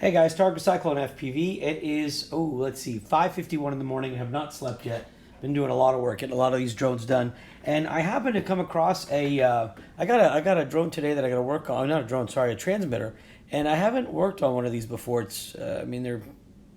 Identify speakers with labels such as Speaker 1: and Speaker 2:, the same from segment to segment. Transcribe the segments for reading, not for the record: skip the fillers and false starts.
Speaker 1: Hey guys, Tarek with Cyclone FPV. It is, let's see, 5:51 in the morning. I have not slept yet. Been doing a lot of work, getting a lot of these drones done. And I happened to come across I got a drone today that I got to work on. Not a drone, sorry, a transmitter. And I haven't worked on one of these before. It's,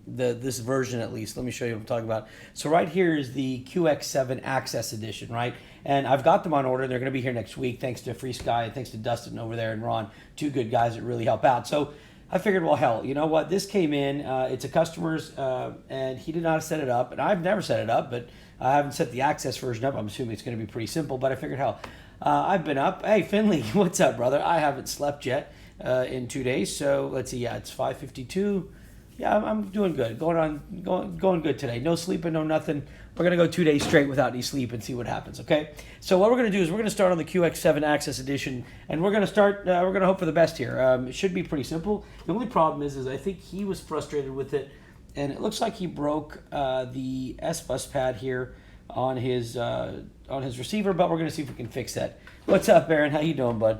Speaker 1: this version at least. Let me show you what I'm talking about. So right here is the QX7Access Edition, right? And I've got them on order. They're going to be here next week, thanks to FrSky, thanks to Dustin over there and Ron, two good guys that really help out. So I figured, well, hell, you know what? This came in. It's a customer's, and he did not set it up. And I've never set it up, but I haven't set the access version up. I'm assuming it's going to be pretty simple. But I figured, hell, I've been up. Hey, Finley, what's up, brother? I haven't slept yet in 2 days. So let's see. Yeah, it's 5:52. Yeah, I'm doing good. Going good today. No sleeping, no nothing. We're gonna go 2 days straight without any sleep and see what happens. Okay. So what we're gonna do is we're gonna start on the QX7Access Edition, and we're gonna start. We're gonna hope for the best here. It should be pretty simple. The only problem is I think he was frustrated with it, and it looks like he broke the S-bus pad here on his receiver. But we're gonna see if we can fix that. What's up, Aaron? How you doing, bud?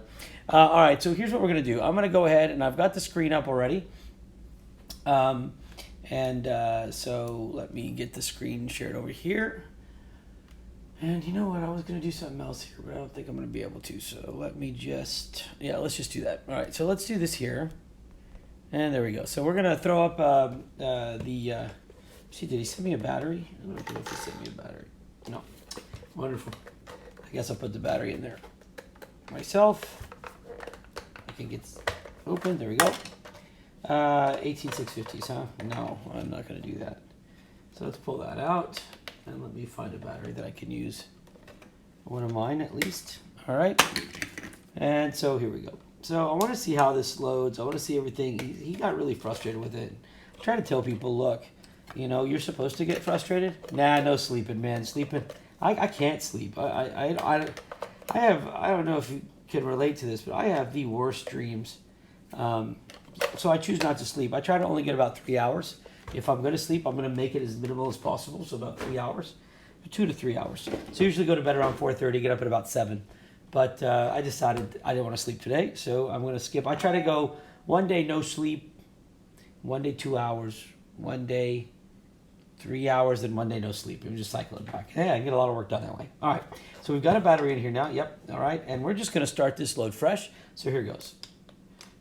Speaker 1: All right. So here's what we're gonna do. I'm gonna go ahead, and I've got the screen up already. So let me get the screen shared over here. And you know what? I was going to do something else here, but I don't think I'm going to be able to. So let me just, let's just do that. All right, so let's do this here. And there we go. So we're going to throw up see, did he send me a battery? I don't know if he sent me a battery. No. Wonderful. I guess I'll put the battery in there myself. I think it's open. There we go. 18650s, huh? No, I'm not going to do that. So let's pull that out and let me find a battery that I can use. One of mine at least. All right. And so here we go. So I want to see how this loads. I want to see everything. He got really frustrated with it. I try to tell people, look, you know, you're supposed to get frustrated. Nah, no sleeping, man. Sleeping. I can't sleep. I don't know if you can relate to this, but I have the worst dreams. So I choose not to sleep. I try to only get about 3 hours. If I'm going to sleep, I'm going to make it as minimal as possible, so about 3 hours, 2 to 3 hours. So I usually go to bed around 4:30, get up at about 7. But I decided I didn't want to sleep today, so I'm going to skip. I try to go one day no sleep, one day 2 hours, one day 3 hours, then one day no sleep. And just cycle it back. Yeah, I can get a lot of work done that way. All right, so we've got a battery in here now. Yep, all right, and we're just going to start this load fresh. So here goes.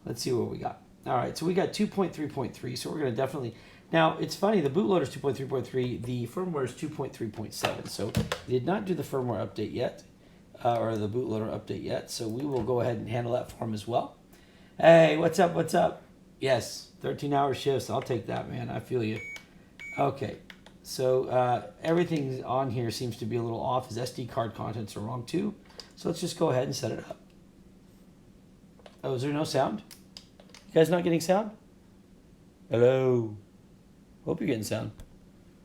Speaker 1: Let's see what we got. All right, so we got 2.3.3, so we're going to definitely... Now, it's funny, the bootloader is 2.3.3, the firmware is 2.3.7, so we did not do the firmware update yet, or the bootloader update yet, so we will go ahead and handle that for him as well. Hey, what's up, what's up? Yes, 13-hour shifts, I'll take that, man, I feel you. Okay, so everything on here seems to be a little off. His SD card contents are wrong too, so let's just go ahead and set it up. Oh, is there no sound? You guys not getting sound? Hello. Hope you're getting sound.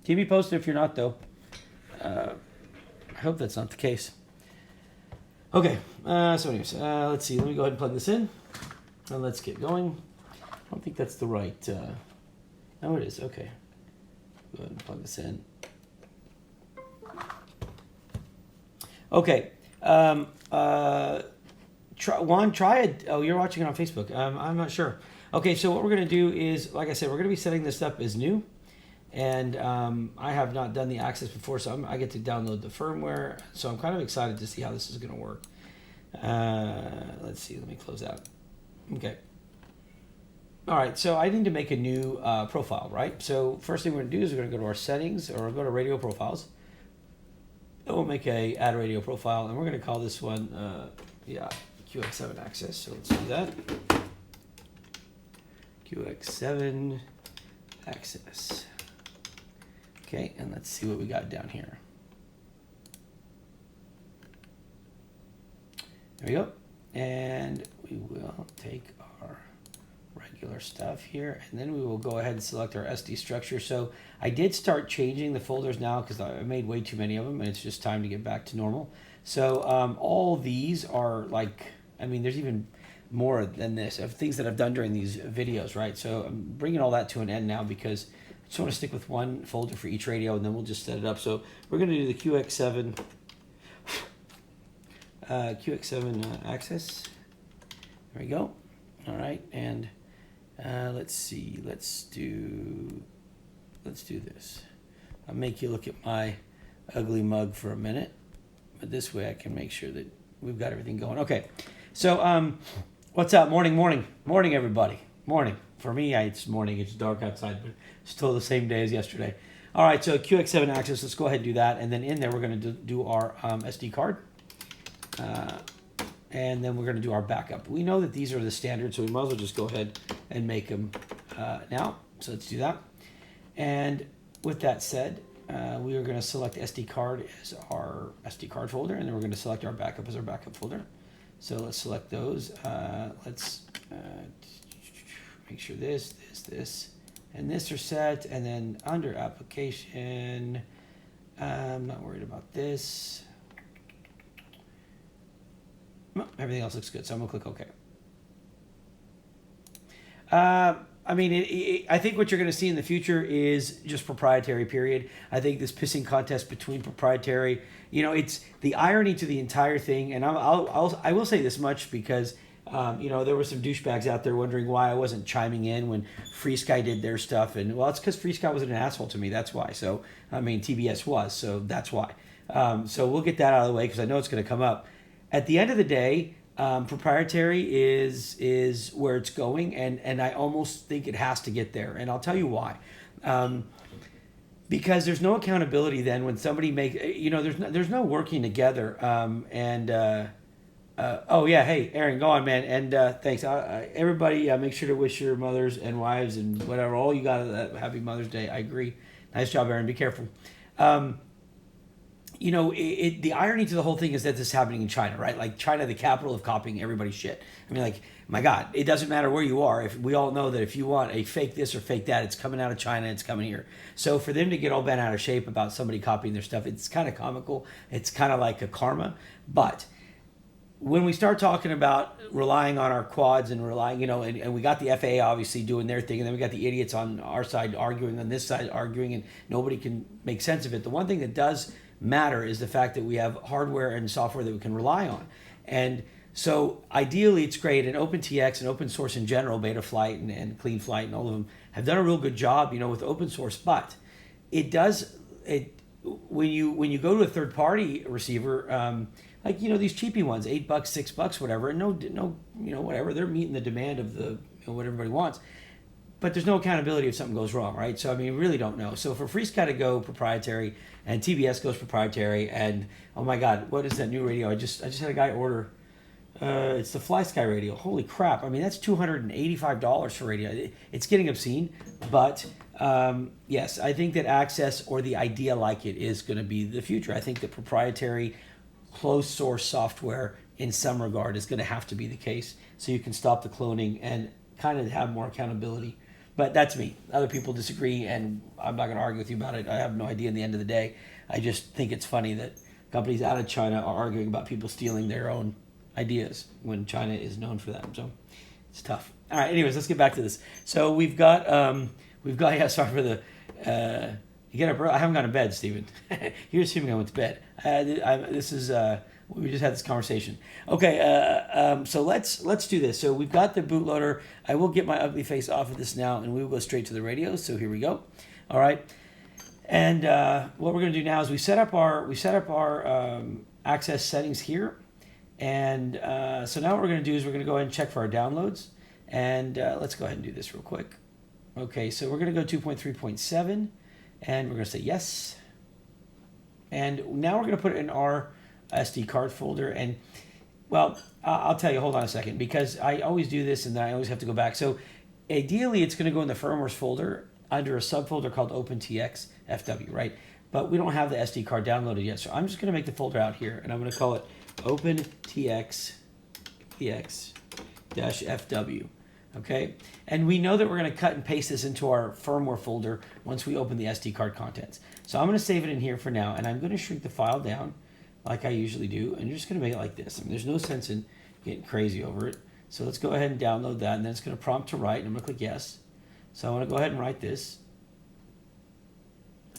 Speaker 1: Keep me posted if you're not, though. I hope that's not the case. Okay. So anyways, let's see. Let me go ahead and plug this in. And let's get going. I don't think that's the right... No, it is. Okay. Go ahead and plug this in. Okay. Try it. Oh, you're watching it on Facebook. I'm not sure. Okay, so what we're going to do is, like I said, we're going to be setting this up as new. And I have not done the access before, so I get to download the firmware. So I'm kind of excited to see how this is going to work. Let's see. Let me close out. Okay. All right, so I need to make a new profile, right? So first thing we're going to do is we're going to go to our settings, or go to radio profiles. And we'll make a add radio profile, and we're going to call this one, QX7Access. So let's do that. QX7Access. Okay, and let's see what we got down here. There we go. And we will take our regular stuff here, and then we will go ahead and select our SD structure. So I did start changing the folders now because I made way too many of them, and it's just time to get back to normal. So all these are like, I mean, there's even more than this of things that I've done during these videos, right? So I'm bringing all that to an end now because I just want to stick with one folder for each radio, and then we'll just set it up. So we're going to do the QX7 Access. There we go. All right, and Let's see. Let's do this. I'll make you look at my ugly mug for a minute, but this way I can make sure that we've got everything going. Okay. So what's up? Morning, everybody. Morning. For me, it's morning. It's dark outside, but still the same day as yesterday. All right. So QX7Access. Let's go ahead and do that, and then in there we're going to do our SD card. And then we're going to do our backup. We know that these are the standards, so we might as well just go ahead and make them now. So let's do that. And with that said, we are going to select SD card as our SD card folder, and then we're going to select our backup as our backup folder. So let's select those. Let's make sure this, and this are set. And then under application, I'm not worried about this. Everything else looks good, so I'm gonna click OK. I mean, I think what you're going to see in the future is just proprietary, period. I think this pissing contest between proprietary, it's the irony to the entire thing. And I will say this much because, there were some douchebags out there wondering why I wasn't chiming in when FrSky did their stuff. And, well, it's because FrSky wasn't an asshole to me. That's why. So, I mean, TBS was. So that's why. So we'll get that out of the way because I know it's going to come up. At the end of the day, proprietary is where it's going, and I almost think it has to get there, and I'll tell you why. Because there's no accountability then when somebody makes, there's no working together. Oh yeah, hey Aaron, go on, man, and thanks. Everybody, make sure to wish your mothers and wives and whatever, all you got a happy Mother's Day. I agree. Nice job, Aaron. Be careful. The irony to the whole thing is that this is happening in China, right? Like China, the capital of copying everybody's shit. I mean, like, my God, it doesn't matter where you are. If we all know that if you want a fake this or fake that, it's coming out of China, it's coming here. So for them to get all bent out of shape about somebody copying their stuff, it's kind of comical. It's kind of like a karma. But when we start talking about relying on our quads and relying, and we got the FAA obviously doing their thing, and then we got the idiots on our side arguing, on this side arguing, and nobody can make sense of it. The one thing that does matter is the fact that we have hardware and software that we can rely on. And so ideally it's great, and OpenTX and open source in general, Betaflight and CleanFlight and all of them have done a real good job, with open source, but when you go to a third party receiver, like, these cheapy ones, $8, $6, whatever, and no, whatever, they're meeting the demand of the, what everybody wants. But there's no accountability if something goes wrong, right? So, I mean, we really don't know. So for FrSky to go proprietary and TBS goes proprietary, and oh my God, what is that new radio? I just had a guy order. It's the FlySky radio. Holy crap! I mean, that's $285 for radio. It's getting obscene, but yes, I think that access or the idea like it is going to be the future. I think that proprietary, closed source software in some regard is going to have to be the case, so you can stop the cloning and kind of have more accountability. But that's me. Other people disagree, and I'm not going to argue with you about it. I have no idea in the end of the day. I just think it's funny that companies out of China are arguing about people stealing their own ideas when China is known for that. So it's tough. All right, anyways, let's get back to this. So we've got, yeah, sorry for the, you get up early. I haven't gone to bed, Steven. You're assuming I went to bed. We just had this conversation. Okay, so let's do this. So we've got the bootloader. I will get my ugly face off of this now, and we will go straight to the radio. So here we go. All right, and what we're going to do now is we set up our access settings here, and so now what we're going to do is we're going to go ahead and check for our downloads, and let's go ahead and do this real quick. Okay, so we're going to go 2.3.7, and we're going to say yes, and now we're going to put it in our SD card folder. And well, I'll tell you, hold on a second, because I always do this and then I always have to go back. So ideally it's going to go in the firmwares folder under a subfolder called OpenTX FW, right? But we don't have the SD card downloaded yet, so I'm just going to make the folder out here, and I'm going to call it OpenTX FW. Okay, and we know that we're going to cut and paste this into our firmware folder once we open the SD card contents. So I'm going to save it in here for now, and I'm going to shrink the file down like I usually do, and you're just going to make it like this. I mean, there's no sense in getting crazy over it. So let's go ahead and download that, and then it's going to prompt to write, and I'm going to click yes. So I want to go ahead and write this.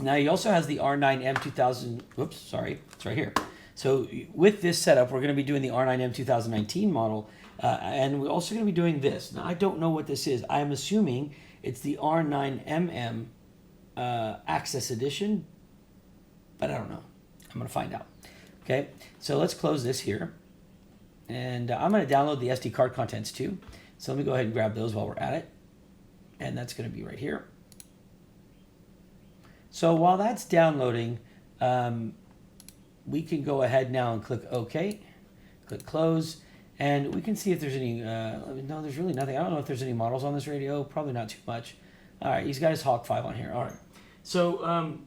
Speaker 1: Now he also has the R9M 2000, oops, sorry, it's right here. So with this setup, we're going to be doing the R9M 2019 model, and we're also going to be doing this. Now, I don't know what this is. I'm assuming it's the R9MM Access Edition, but I don't know. I'm going to find out. Okay, so let's close this here. And I'm going to download the SD card contents too. So let me go ahead and grab those while we're at it. And that's going to be right here. So while that's downloading, we can go ahead now and click OK, click close, and we can see if there's any, no, there's really nothing. I don't know if there's any models on this radio, probably not too much. All right, he's got his Hawk 5 on here. All right, so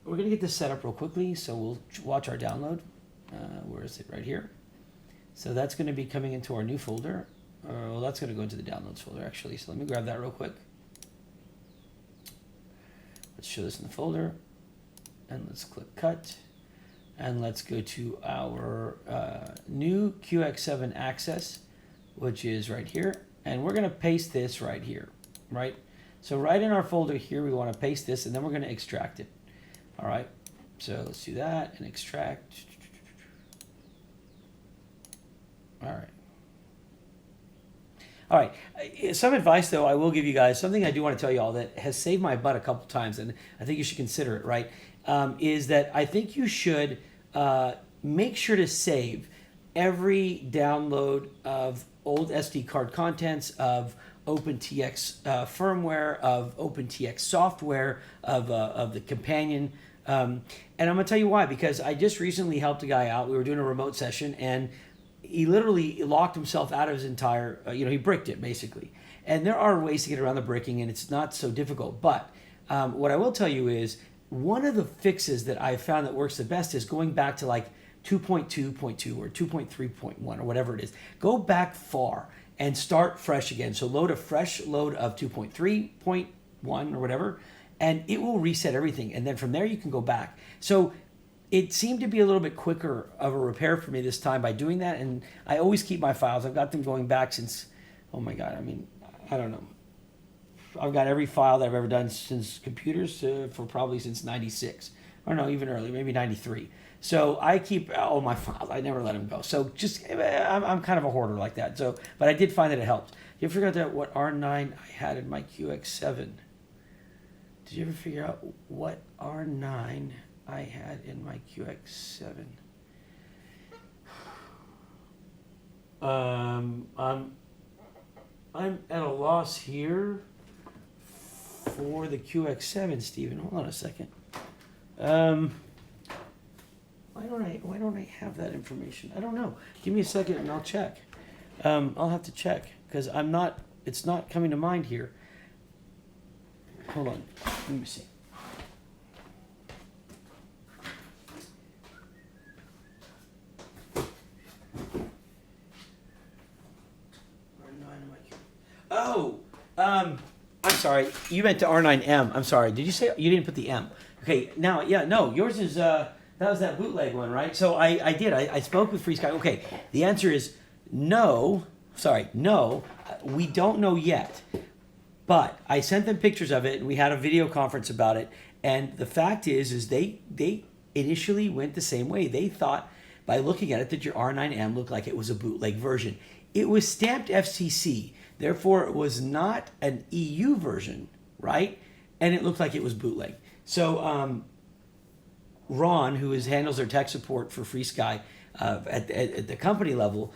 Speaker 1: we're gonna get this set up real quickly, so we'll watch our download. Where is it? Right here. So that's gonna be coming into our new folder. Well, that's gonna go into the downloads folder actually, so let me grab that real quick. Let's show this in the folder, and let's click cut. And let's go to our new QX7Access, which is right here. And we're going to paste this right here, right? So right in our folder here, we want to paste this, and then we're going to extract it. All right, so let's do that and extract. All right. All right, some advice though I will give you guys, something I do want to tell you all that has saved my butt a couple times, and I think you should consider it, right? Is that I think you should make sure to save every download of old SD card contents, of OpenTX firmware, of OpenTX software, of the companion. And I'm going to tell you why, because I just recently helped a guy out. We were doing a remote session, and he literally locked himself out of his entire, he bricked it basically. And there are ways to get around the bricking, and it's not so difficult. But what I will tell you is, one of the fixes that I found that works the best is going back to like 2.2.2 or 2.3.1 or whatever it is. Go back far and start fresh again. So load a fresh load of 2.3.1 or whatever, and it will reset everything. And then from there you can go back. So it seemed to be a little bit quicker of a repair for me this time by doing that. And I always keep my files. I've got them going back since, oh my God, I mean, I don't know. I've got every file that I've ever done since computers for probably since 96. Or no, even earlier, maybe 93. So I keep all my files. I never let them go. So just, I'm kind of a hoarder like that. So, but I did find that it helped. You ever figure out what R9 I had in my QX7? Did you ever figure out what R9 I had in my QX7? I'm at a loss here for the QX7, Stephen. Hold on a second. Why don't I have that information? I don't know. Give me a second and I'll check. I'll have to check because it's not coming to mind here. Hold on. Let me see. Oh, I'm sorry. You meant to R9M. I'm sorry. Did you say you didn't put the M? Okay. Now, yeah, no. Yours is that was that bootleg one, right? So I did. I spoke with FrSky. Okay. The answer is no. Sorry, no. We don't know yet. But I sent them pictures of it, and we had a video conference about it. And the fact is they initially went the same way. They thought by looking at it that your R9M looked like it was a bootleg version. It was stamped FCC. Therefore, it was not an EU version, right? And it looked like it was bootleg. So Ron, who handles their tech support for FrSky at the company level,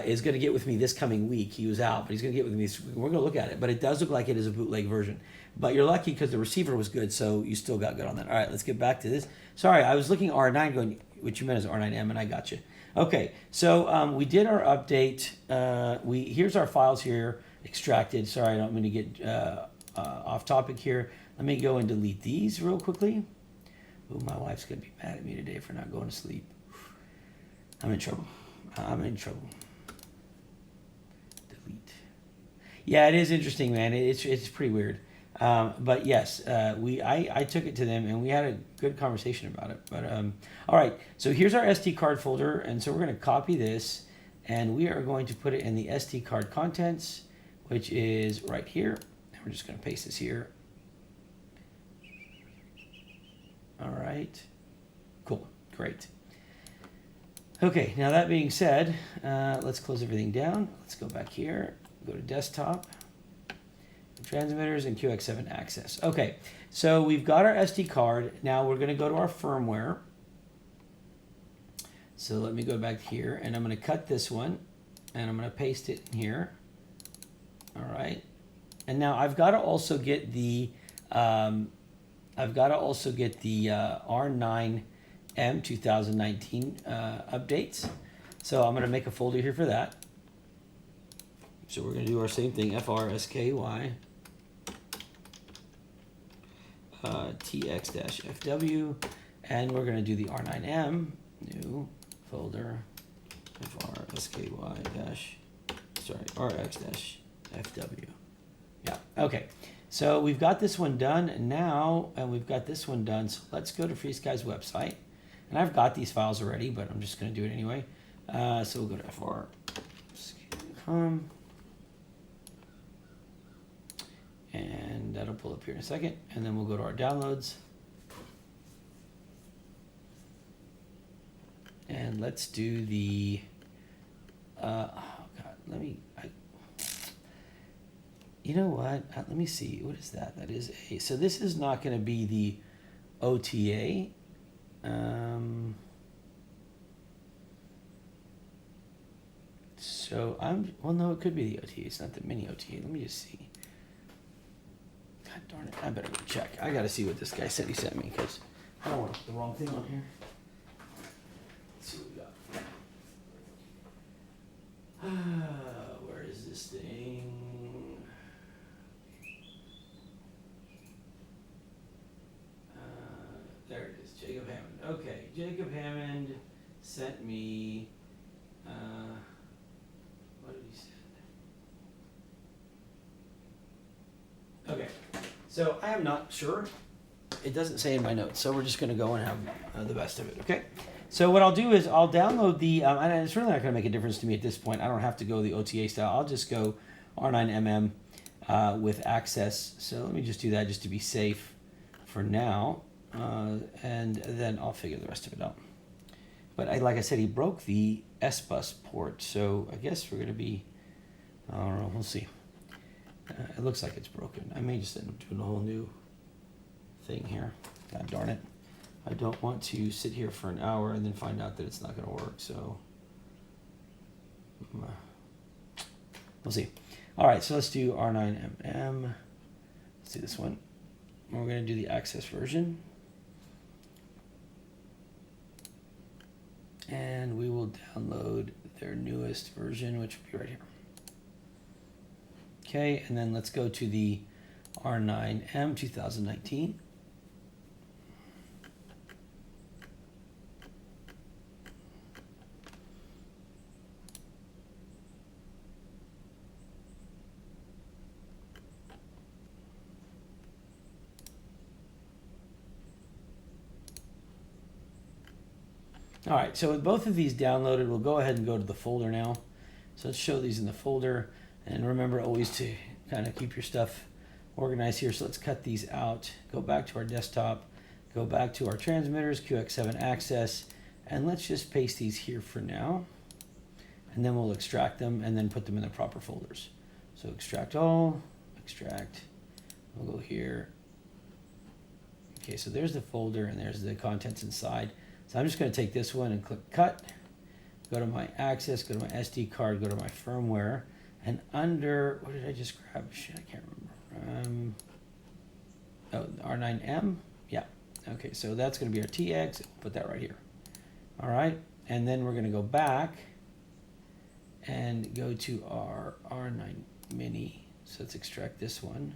Speaker 1: is going to get with me this coming week. He was out, but he's going to get with me. We're going to look at it. But it does look like it is a bootleg version. But you're lucky because the receiver was good, so you still got good on that. All right, let's get back to this. Sorry, I was looking R9 going, what you meant is R9M, and I got you. Okay, so we did our update. Here's our files here extracted. Sorry, I don't mean to get off topic here. Let me go and delete these real quickly. Oh, my wife's going to be mad at me today for not going to sleep. I'm in trouble. Delete. Yeah, it is interesting, man. It's pretty weird. But yes, I took it to them and we had a good conversation about it. But all right, so here's our SD card folder, and so we're going to copy this and we are going to put it in the SD card contents, which is right here. And we're just going to paste this here. All right, cool, great. Okay, now that being said, let's close everything down. Let's go back here, go to desktop, transmitters, and QX7Access. Okay, so we've got our SD card. Now we're going to go to our firmware. So let me go back here, and I'm going to cut this one, and I'm going to paste it in here. All right, and now I've got to also get the R9M 2019 updates. So I'm going to make a folder here for that. So we're going to do our same thing, FrSky TX-FW, and we're going to do the R9M, new folder, RX-FW. Yeah, okay. So we've got this one done now, and we've got this one done. So let's go to FrSky's website. And I've got these files already, but I'm just going to do it anyway. So we'll go to FrSky.com. And that'll pull up here in a second. And then we'll go to our downloads. And let's do the, oh God, you know what? Let me see. What is that? That is a, so this is not going to be the OTA. So well, no, it could be the OTA. It's not the mini OTA. Let me just see. God darn it. I better go check. I got to see what this guy said he sent me because I don't want to put the wrong thing on here. Let's see what we got. Where is this thing? There it is, Jacob Hammond. Okay, Jacob Hammond sent me, what did he send? Okay, so I am not sure. It doesn't say in my notes, so we're just going to go and have the best of it, okay? So what I'll do is I'll download the, and it's really not going to make a difference to me at this point. I don't have to go the OTA style. I'll just go R9MM with access. So let me just do that just to be safe for now. And then I'll figure the rest of it out. But like I said, he broke the S-Bus port, so I guess we're going to be, I don't know, we'll see. It looks like it's broken. I may just end up doing a whole new thing here. God darn it. I don't want to sit here for an hour and then find out that it's not going to work, so we'll see. All right, so let's do R9MM. Let's do this one. We're going to do the Access version. And we will download their newest version, which will be right here. Okay, and then let's go to the R9M 2019. All right, so with both of these downloaded, we'll go ahead and go to the folder now. So let's show these in the folder. And remember always to kind of keep your stuff organized here. So let's cut these out, go back to our desktop, go back to our transmitters, QX7Access, and let's just paste these here for now. And then we'll extract them and then put them in the proper folders. So extract all, extract, we'll go here. Okay, so there's the folder and there's the contents inside. So I'm just going to take this one and click cut, go to my access, go to my SD card, go to my firmware, and under, what did I just grab? Shit, I can't remember. Oh, R9M? Yeah. Okay, so that's going to be our TX. We'll put that right here. All right, and then we're going to go back and go to our R9 Mini. So let's extract this one.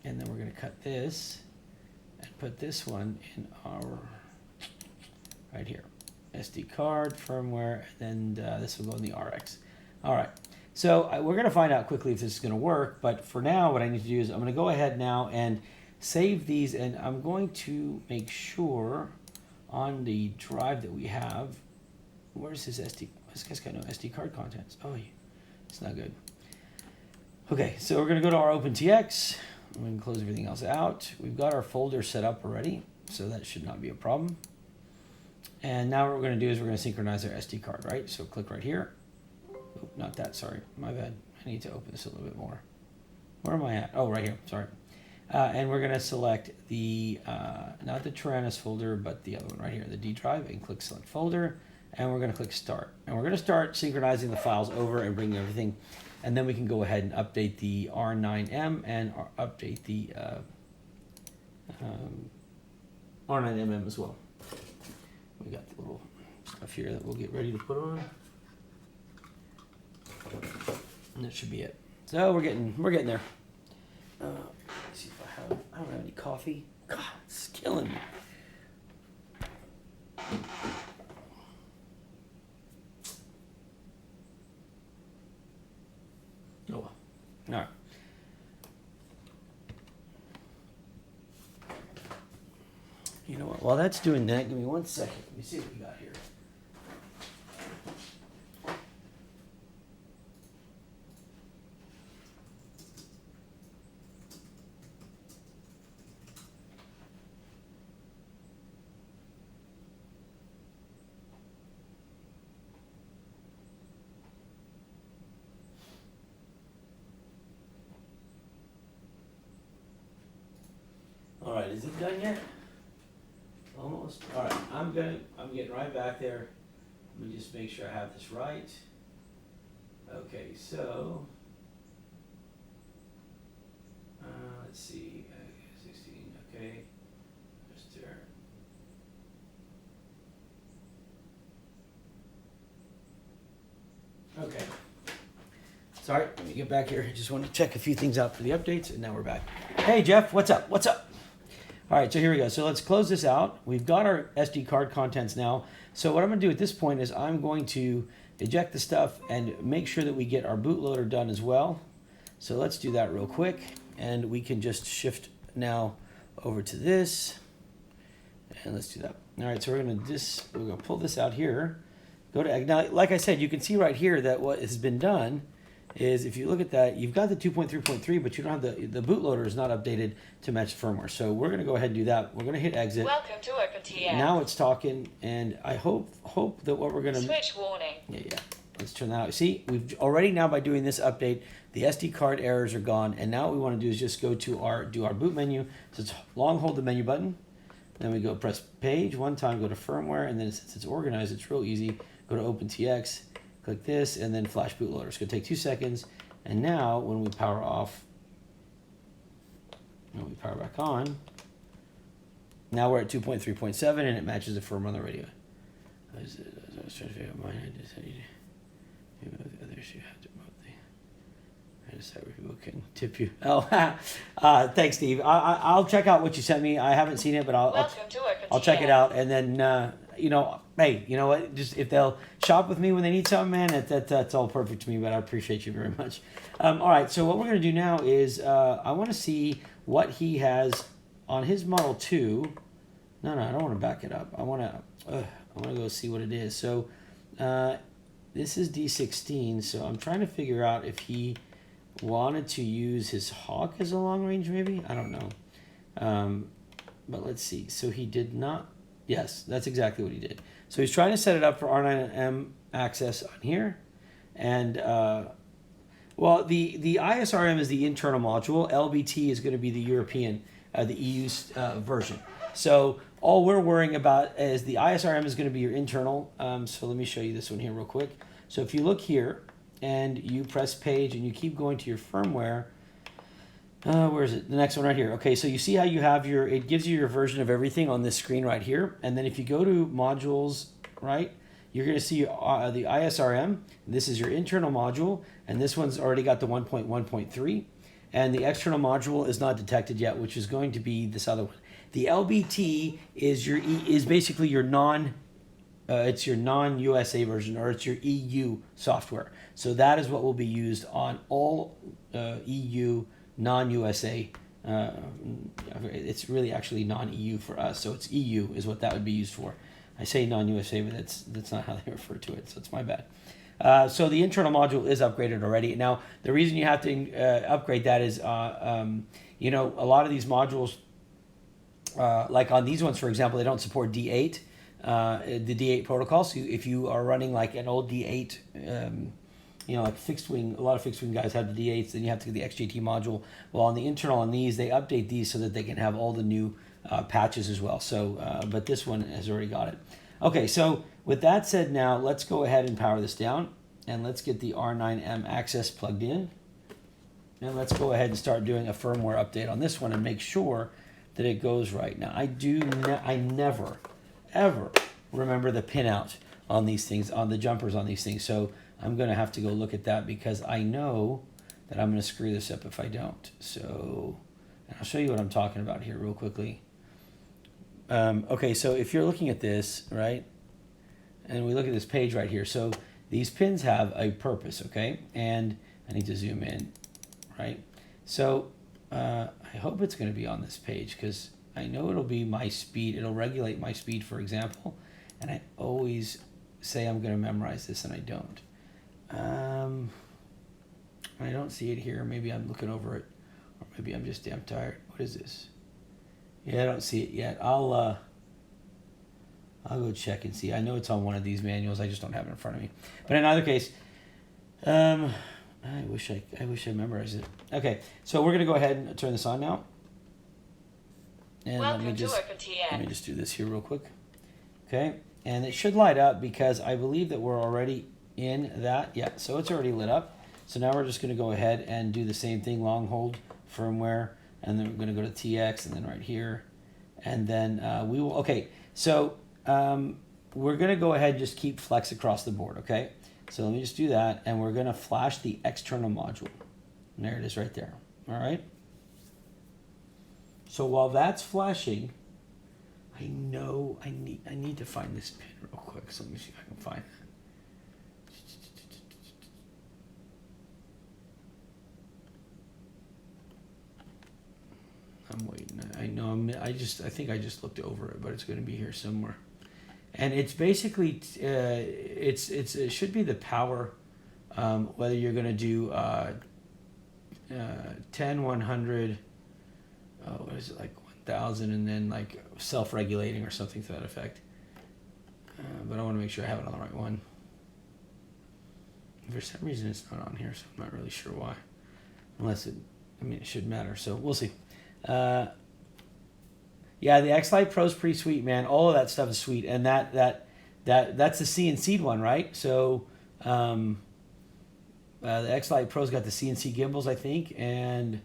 Speaker 1: And then we're going to cut this and put this one in our, right here, SD card, firmware, and then this will go in the RX. All right, so we're going to find out quickly if this is going to work, but for now what I need to do is I'm going to go ahead now and save these, and I'm going to make sure on the drive that we have, where's his SD, this guy's got no SD card contents. Oh, it's not good. Okay, so we're going to go to our OpenTX. We can close everything else out. We've got our folder set up already, so that should not be a problem. And now what we're going to do is we're going to synchronize our SD card, right? So click right here. Oh, not that, sorry, my bad. I need to open this a little bit more. Where am I at? Oh, right here, sorry. And we're going to select the, not the Tyrannus folder, but the other one right here, the D drive, and click select folder. And we're going to click start. And we're going to start synchronizing the files over and bringing everything. And then we can go ahead and update the R9M and update the R9MM as well. We got the little stuff here that we'll get ready to put on. And that should be it. So we're getting there. Let's see if I don't have any coffee. God, it's killing me. Oh well. All right. You know what? While that's doing that, give me 1 second. Let me see what we got here. All right, is it done yet? Almost. All right, I'm getting right back there. Let me just make sure I have this right. Okay, so let's see, 16. Okay, just there. Okay. Sorry, let me get back here. I just wanted to check a few things out for the updates, and now we're back. Hey, Jeff, what's up? What's up? All right, so here we go. So let's close this out. We've got our SD card contents now. So what I'm going to do at this point is I'm going to eject the stuff and make sure that we get our bootloader done as well. So let's do that real quick, and we can just shift now over to this, and let's do that. All right, so we're going to pull this out here. Go to now, like I said, you can see right here that what has been done is, if you look at that, you've got the 2.3.3, but you don't have the bootloader is not updated to match firmware. So we're going to go ahead and do that. We're going to hit exit.
Speaker 2: Welcome to OpenTF.
Speaker 1: Now it's talking, and I hope that what we're going to
Speaker 2: switch warning.
Speaker 1: Yeah. Let's turn that out. See, we've already now, by doing this update, the SD card errors are gone, and now what we want to do is just go to our boot menu. So it's long hold the menu button, then we go press page one time, go to firmware, and then since it's organized, it's real easy. Go to OpenTX. Click this, and then flash bootloader. It's going to take 2 seconds. And now, when we power off, and we power back on, now we're at 2.3.7, and it matches the firmware on the radio. I was trying to figure out mine. I decided to move the others. You have to move the. I decide where people can tip you. Oh, thanks, Steve. I'll check out what you sent me. I haven't seen it, but I'll check it out, and then hey, you know what? Just if they'll shop with me when they need something, man, that's all perfect to me. But I appreciate you very much. All right, so what we're gonna do now is I want to see what he has on his Model 2. No, I don't want to back it up. I want to go see what it is. So this is D16. So I'm trying to figure out if he wanted to use his Hawk as a long range, maybe. I don't know. But let's see. So he did not. Yes, that's exactly what he did. So he's trying to set it up for R9MAccess on here. And, well, the ISRM is the internal module. LBT is going to be the European, the EU version. So all we're worrying about is the ISRM is going to be your internal. So let me show you this one here real quick. So if you look here and you press page and you keep going to your firmware, where is it? The next one right here. Okay, so you see how you have it gives you your version of everything on this screen right here. And then if you go to modules, right, you're going to see the ISRM. This is your internal module. And this one's already got the 1.1.3. And the external module is not detected yet, which is going to be this other one. The LBT is basically your it's your non-USA version, or it's your EU software. So that is what will be used on all EU non-USA. It's really actually non-EU for us, so it's EU is what that would be used for. I say non-USA, but that's not how they refer to it, so it's my bad. So the internal module is upgraded already. Now, the reason you have to upgrade that is, a lot of these modules, like on these ones, for example, they don't support D8. the D8 protocol. So if you are running like an old D8, like fixed wing, a lot of fixed wing guys have the D8s, then you have to get the XJT module. Well, on the internal on these, they update these so that they can have all the new patches as well. So, but this one has already got it. Okay, so with that said, now let's go ahead and power this down, and let's get the R9MAccess plugged in. And let's go ahead and start doing a firmware update on this one and make sure that it goes right. Now, I never, ever remember the pinout on these things, on the jumpers on these things. So I'm going to have to go look at that because I know that I'm going to screw this up if I don't. So, and I'll show you what I'm talking about here real quickly. Okay, so if you're looking at this, right, and we look at this page right here, so these pins have a purpose, okay? And I need to zoom in, right? So I hope it's going to be on this page because I know it'll be my speed. It'll regulate my speed, for example. And I always say I'm going to memorize this, and I don't. I don't see it here. Maybe I'm looking over it, or maybe I'm just damn tired. What is this? Yeah, I don't see it yet. I'll go check and see. I know it's on one of these manuals. I just don't have it in front of me. But in either case, I wish I memorized it. Okay, so we're gonna go ahead and turn this on now. And let me just do this here real quick. Okay, and it should light up because I believe that we're already in that. Yeah, so it's already lit up. So now we're just gonna go ahead and do the same thing, long hold firmware, and then we're gonna go to TX and then right here. And then we will, okay, so we're gonna go ahead and just keep flex across the board, okay? So let me just do that, and we're gonna flash the external module. And there it is right there, all right? So while that's flashing, I know I need to find this pin real quick. So let me see if I can find it. I'm waiting. I know I think I just looked over it, but it's going to be here somewhere. And it's basically it should be the power, whether you're going to do 10, 100, what is it, like 1,000, and then like self-regulating or something to that effect. But I want to make sure I have it on the right one. For some reason it's not on here, so I'm not really sure why. Unless it should matter, so we'll see. Yeah, the X-Lite Pro's pretty sweet, man. All of that stuff is sweet, and that's the CNC'd one, right? So the X-Lite Pro's got the CNC gimbals, I think, and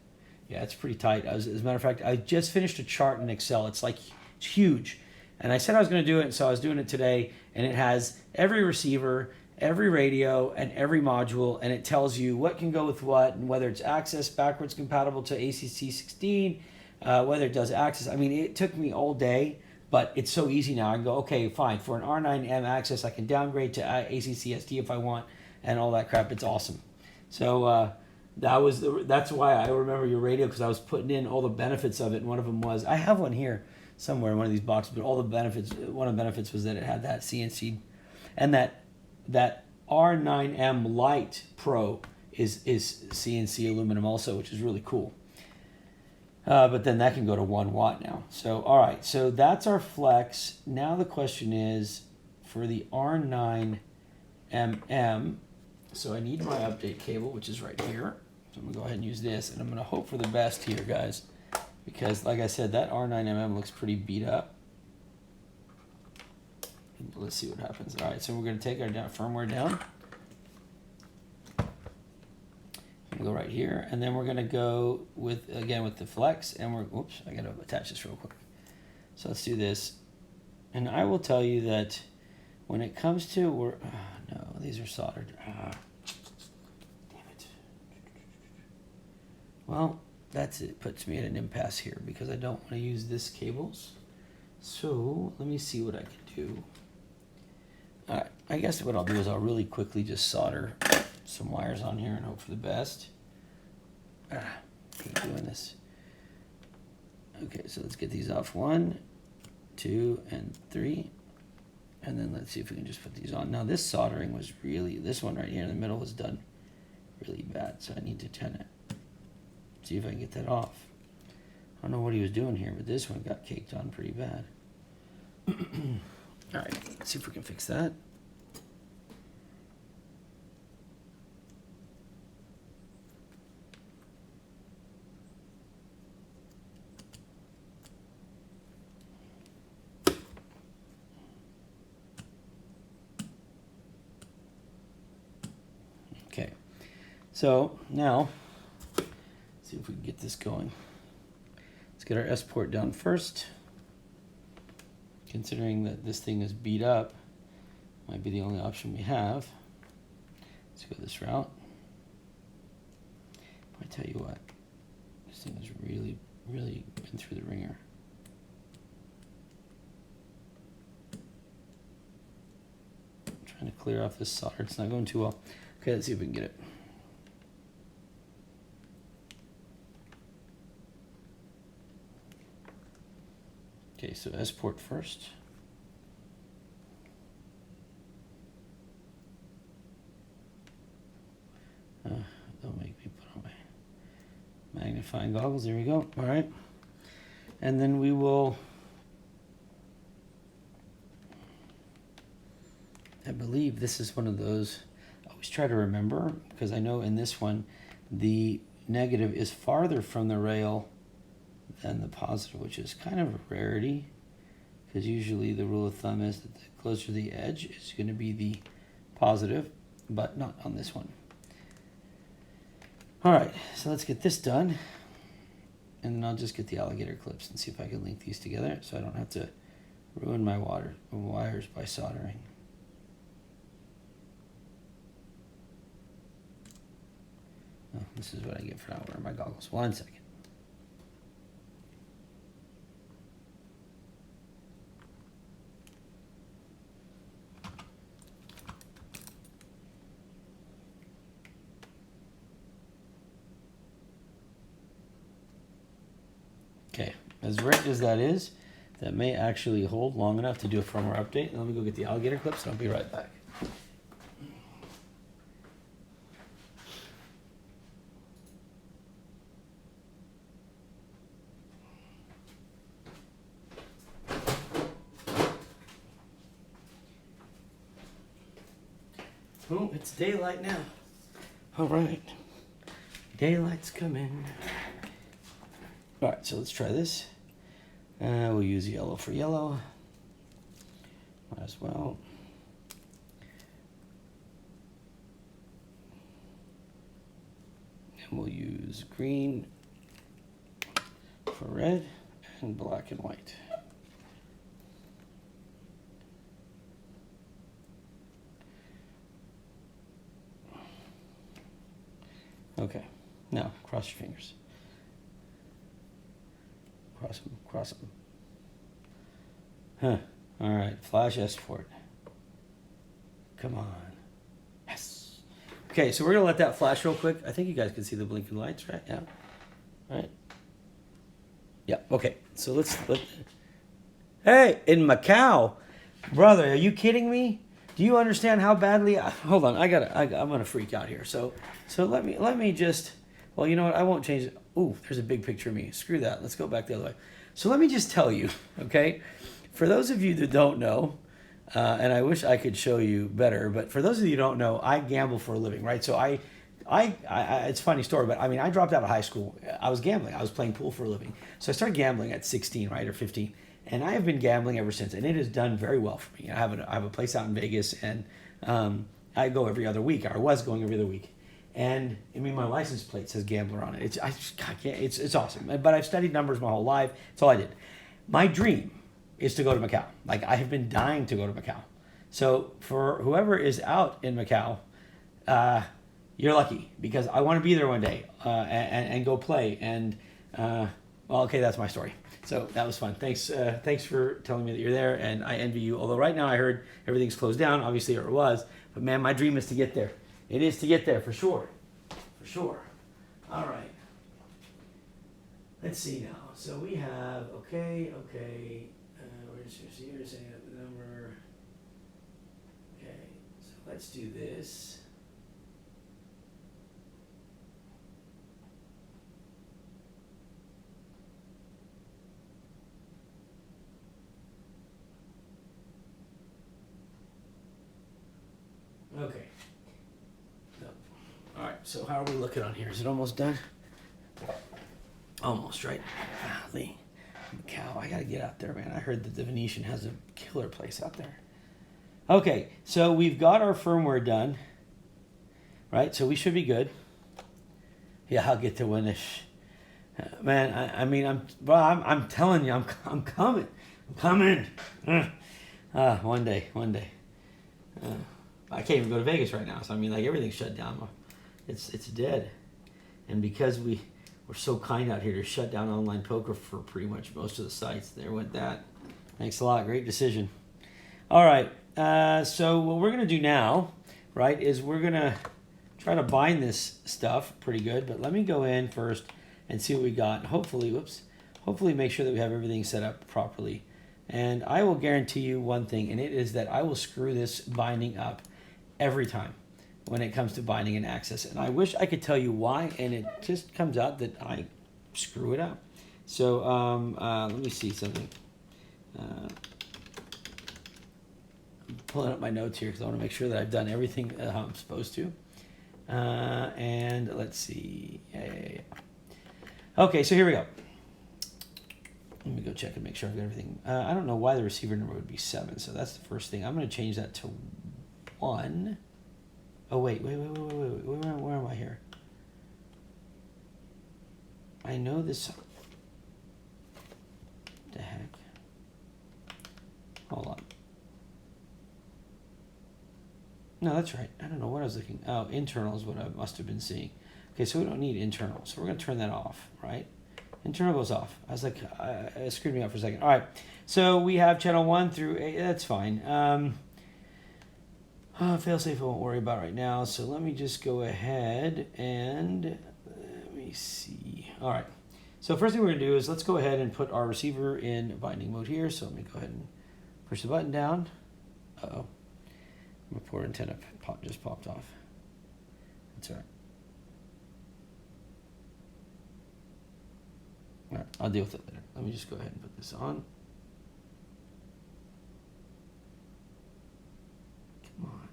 Speaker 1: yeah, it's pretty tight. As a matter of fact, I just finished a chart in Excel. It's huge, and I said I was going to do it, so I was doing it today, and it has every receiver, every radio, and every module, and it tells you what can go with what, and whether it's access backwards compatible to ACC 16, whether it does access. I mean, it took me all day, but it's so easy now. I can go, okay, fine. For an R9MAccess, I can downgrade to ACC SD if I want, and all that crap. It's awesome. So that's why I remember your radio, because I was putting in all the benefits of it, and one of them was, I have one here somewhere in one of these boxes, but all the benefits, one of the benefits was that it had that CNC, and that R9M Lite Pro is CNC aluminum also, which is really cool. But then that can go to 1 watt now. So, all right, so that's our flex. Now the question is, for the R9MM, so I need my update cable, which is right here. So I'm gonna go ahead and use this, and I'm gonna hope for the best here, guys, because like I said, that R9MM looks pretty beat up. Let's see what happens. All right, so we're going to take our firmware down. Go right here, and then we're going to go with the flex, and whoops, I got to attach this real quick. So let's do this, and I will tell you that when it comes to no, these are soldered. Damn it. Well, that's it. Puts me at an impasse here because I don't want to use this cables. So let me see what I can do. All right, I guess what I'll do is I'll really quickly just solder some wires on here and hope for the best. I hate doing this. Okay, so let's get these off. 1, 2, and 3. And then let's see if we can just put these on. Now this soldering was really, this one right here in the middle was done really bad, so I need to turn it. See if I can get that off. I don't know what he was doing here, but this one got caked on pretty bad. All right, let's see if we can fix that. Okay, so now, let's see if we can get this going. Let's get our S port down first. Considering that this thing is beat up, might be the only option we have. Let's go this route. I tell you what, this thing has really been through the ringer. I'm trying to clear off this solder. It's not going too well. Okay, let's see if we can get it. Okay, so S port first. Don't make me put on my magnifying goggles. There we go. All right. And then we will, I believe this is one of those, I always try to remember, because I know in this one, the negative is farther from the rail than the positive, which is kind of a rarity, because usually the rule of thumb is that the closer to the edge is going to be the positive, but not on this one. All right, so let's get this done, and then I'll just get the alligator clips and see if I can link these together so I don't have to ruin my wires by soldering. Oh, this is what I get for not wearing my goggles. 1 second. Okay, as right as that is, that may actually hold long enough to do a firmware update. Let me go get the alligator clips and I'll be right back. Oh, it's daylight now. All right, daylight's coming. All right, so let's try this. We'll use yellow for yellow. Might as well. And we'll use green for red and black and white. Okay, now cross your fingers. Cross them. Huh. All right, flash S port. Come on. Yes. Okay, so we're gonna let that flash real quick. I think you guys can see the blinking lights, right? Yeah. All right. Yeah. Okay. So let's. Hey, in Macau, brother, are you kidding me? Do you understand how badly? Hold on, I'm gonna freak out here. So let me just. Well, you know what? I won't change it. Ooh, there's a big picture of me. Screw that. Let's go back the other way. So let me just tell you, okay? For those of you that don't know, and I wish I could show you better, but for those of you who don't know, I gamble for a living, right? So I it's a funny story, but I mean, I dropped out of high school. I was gambling. I was playing pool for a living. So I started gambling at 16, right, or 15. And I have been gambling ever since, and it has done very well for me. I have a place out in Vegas, and I go every other week. I was going every other week. And I mean, my license plate says gambler on it. It's awesome. But I've studied numbers my whole life. That's all I did. My dream is to go to Macau. Like, I have been dying to go to Macau. So for whoever is out in Macau, you're lucky, because I want to be there one day and go play. And well, okay, that's my story. So that was fun. Thanks for telling me that you're there, and I envy you. Although right now I heard everything's closed down, obviously, or it was. But man, my dream is to get there. It is to get there, for sure. For sure. All right. Let's see now. So we have, okay. We're just here setting up the number. Okay, so let's do this. Okay. All right, so how are we looking on here? Is it almost done? Almost, right? Golly. Cow, I gotta get out there, man. I heard that the Venetian has a killer place out there. Okay, so we've got our firmware done, right? So we should be good. Yeah, I'll get to when this. Man, I mean, I'm telling you, I'm coming. I'm coming. One day. I can't even go to Vegas right now. So I mean, like, everything's shut down. It's dead. And because we're so kind out here to shut down online poker for pretty much most of the sites, there went that. Thanks a lot. Great decision. All right. So what we're gonna do now, right, is we're gonna try to bind this stuff pretty good. But let me go in first and see what we got. Hopefully make sure that we have everything set up properly. And I will guarantee you one thing, and it is that I will screw this binding up every time when it comes to binding and access. And I wish I could tell you why, and it just comes out that I screw it up. So let me see something. I'm pulling up my notes here because I want to make sure that I've done everything I'm supposed to. And let's see. Yeah. Okay, so here we go. Let me go check and make sure I've got everything. I don't know why the receiver number would be 7, so that's the first thing. I'm going to change that to 1. Oh, wait. Where am I here? I know this. The heck? Hold on. No, that's right. I don't know what I was looking. Oh, internal is what I must have been seeing. Okay, so we don't need internal. So we're going to turn that off, right? Internal goes off. I was like, it screwed me up for a second. All right, so we have channel 1 through 8. That's fine. Failsafe I won't worry about right now. So let me just go ahead and let me see. All right. So first thing we're going to do is let's go ahead and put our receiver in binding mode here. So let me go ahead and push the button down. Uh-oh. My poor antenna just popped off. That's all right. All right, I'll deal with it later. Let me just go ahead and put this on. Come on.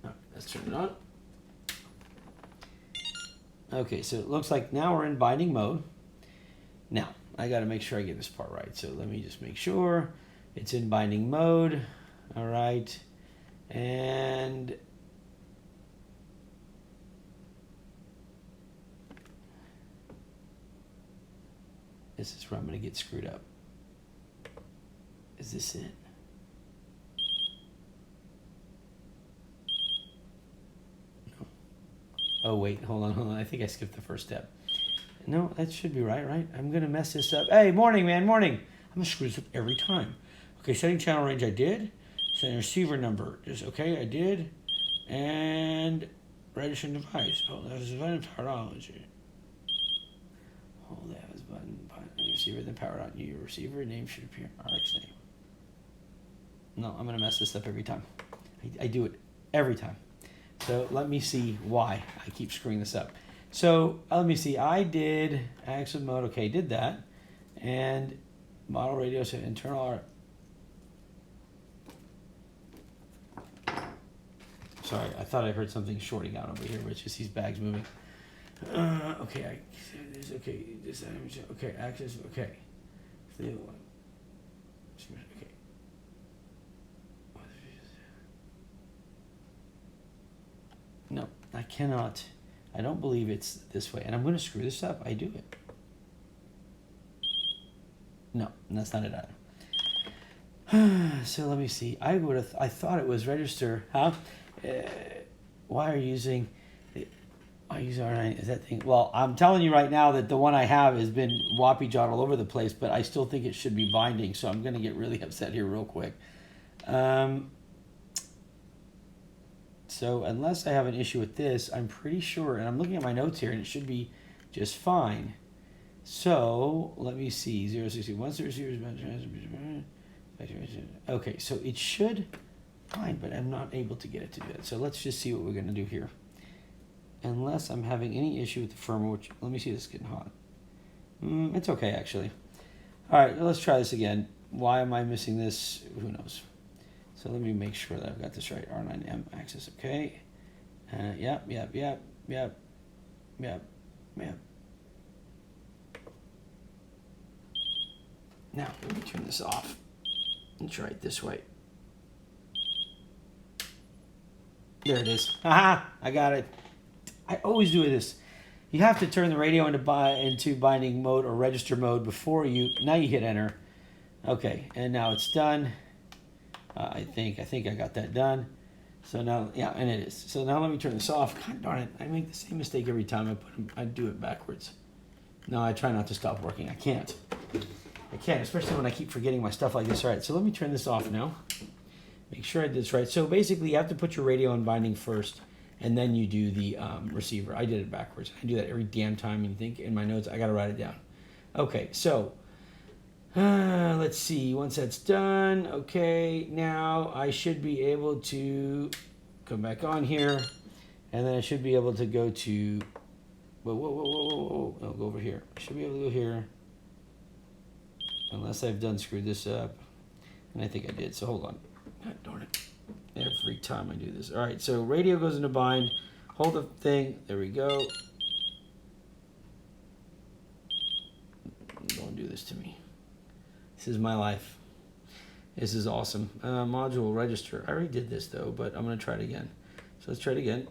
Speaker 1: All right, let's turn it on. Okay, so it looks like now we're in binding mode. Now, I got to make sure I get this part right. So let me just make sure it's in binding mode. All right. And this is where I'm going to get screwed up. Is this it? No. Oh, wait. Hold on. I think I skipped the first step. No, that should be right? I'm going to mess this up. Hey, morning, man. Morning. I'm going to screw this up every time. Okay, setting channel range, I did. Setting receiver number. Just, okay, I did. And registering device. Oh, that was button powered on. Oh, that was button receiver, then powered on. Your receiver name should appear. RX name. No, I'm going to mess this up every time. I do it every time. So let me see why I keep screwing this up. So let me see. I did access mode. Okay, did that. And model radio set internal. Sorry, I thought I heard something shorting out over here, but it's just these bags moving. Okay, okay, access, okay. The other one. Okay. No, I cannot. I don't believe it's this way. And I'm going to screw this up. I do it. No, that's not it either. So let me see. I thought it was register, huh? Why are you using? I use R9. Is that thing? Well, I'm telling you right now that the one I have has been whoppy jawed all over the place, but I still think it should be binding. So I'm going to get really upset here real quick. So unless I have an issue with this, I'm pretty sure, and I'm looking at my notes here, and it should be just fine. So let me see. 061 okay, so it should. Fine, but I'm not able to get it to do that. So let's just see what we're going to do here. Unless I'm having any issue with the firmware, which, let me see, this is getting hot. It's okay, actually. All right, let's try this again. Why am I missing this? Who knows? So let me make sure that I've got this right. R9MAccess, okay. Yep. Now, let me turn this off and try it this way. There it is. Haha, I got it. I always do this. You have to turn the radio into binding mode or register mode before you, now you hit enter. Okay, and now it's done. I think I got that done. So now, yeah, and it is. So now let me turn this off. God darn it, I make the same mistake every time I do it backwards. No, I try not to stop working. I can't, especially when I keep forgetting my stuff like this. All right, so let me turn this off now. Make sure I did this right. So basically, you have to put your radio in binding first, and then you do the receiver. I did it backwards. I do that every damn time, and you think in my notes, I got to write it down. Okay, so let's see. Once that's done, okay, now I should be able to come back on here, and then I should be able to go to, whoa. I'll go over here. I should be able to go here, unless I've done screwed this up, and I think I did, so hold on. God darn it. Every time I do this. All right, so radio goes into bind. Hold the thing. There we go. Don't do this to me. This is my life. This is awesome. Module register. I already did this, though, but I'm going to try it again. So let's try it again.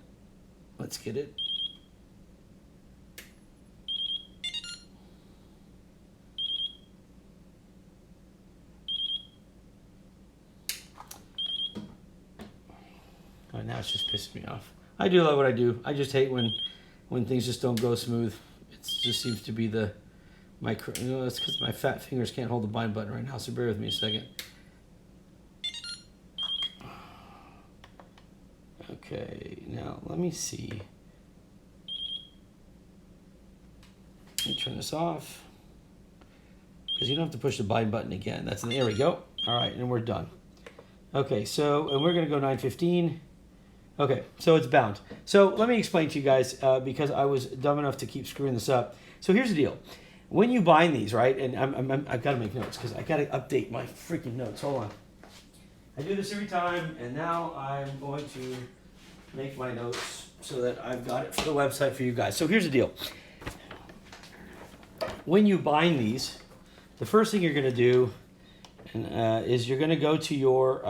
Speaker 1: Let's get it. Oh, now it's just pissing me off. I do love what I do. I just hate when things just don't go smooth. It just seems to be it's because my fat fingers can't hold the bind button right now, so bear with me a second. Okay, now let me see. Let me turn this off. Because you don't have to push the bind button again. There we go. All right, and we're done. Okay, so, and we're going to go 9:15. Okay, so it's bound. So let me explain to you guys, because I was dumb enough to keep screwing this up. So here's the deal. When you bind these, right, and I've got to make notes because I got to update my freaking notes. Hold on. I do this every time, and now I'm going to make my notes so that I've got it for the website for you guys. So here's the deal. When you bind these, the first thing you're going to do is you're going to go to your,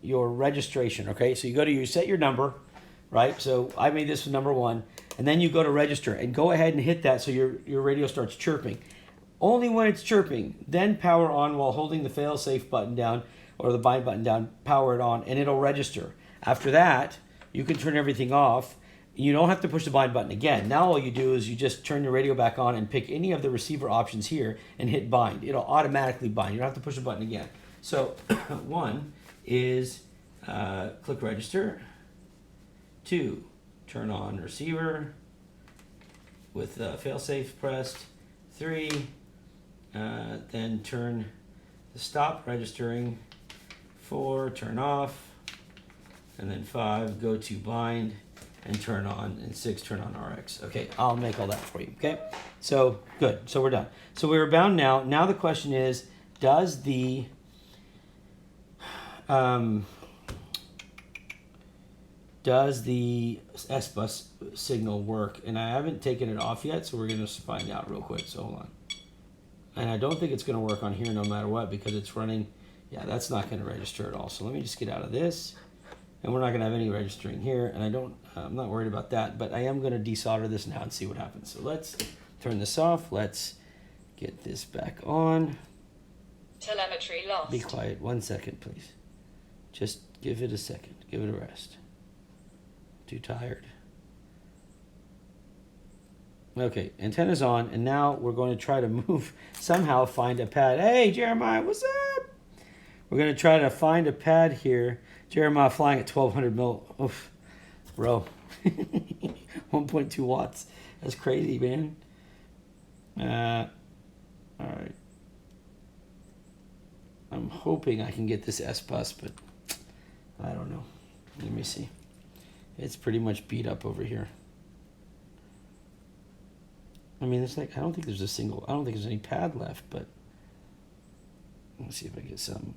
Speaker 1: your registration, okay? So you set your number, right? So I made this number 1, and then you go to register, and go ahead and hit that so your radio starts chirping. Only when it's chirping, then power on while holding the fail-safe button down, or the bind button down, power it on, and it'll register. After that, you can turn everything off. You don't have to push the bind button again. Now all you do is you just turn your radio back on and pick any of the receiver options here and hit bind. It'll automatically bind. You don't have to push the button again. So 1 is click register. 2, turn on receiver with fail-safe pressed. 3, then turn the stop registering. 4, turn off. And then 5, go to bind and turn on, and 6, turn on RX. Okay, I'll make all that for you, okay? So, good, so we're done. So we're bound now. Now the question is, does the S-Bus signal work? And I haven't taken it off yet, so we're gonna find out real quick, so hold on. And I don't think it's gonna work on here no matter what, because it's running, yeah, that's not gonna register at all. So let me just get out of this. And we're not going to have any registering here, and I'm not worried about that, but I am going to desolder this now and see what happens. So let's turn this off. Let's get this back on.
Speaker 2: Telemetry lost.
Speaker 1: Be quiet 1 second, please. Just give it a second. Give it a rest. Too tired. Okay, antenna's on, and now we're going to try to somehow find a pad. Hey, Jeremiah, what's up? We're going to try to find a pad here. Jeremiah flying at 1200 mil. Oof, bro. 1.2 watts. That's crazy, man. All right. I'm hoping I can get this S-Bus, but I don't know. Let me see. It's pretty much beat up over here. I mean, I don't think there's any pad left, but let's see if I get some.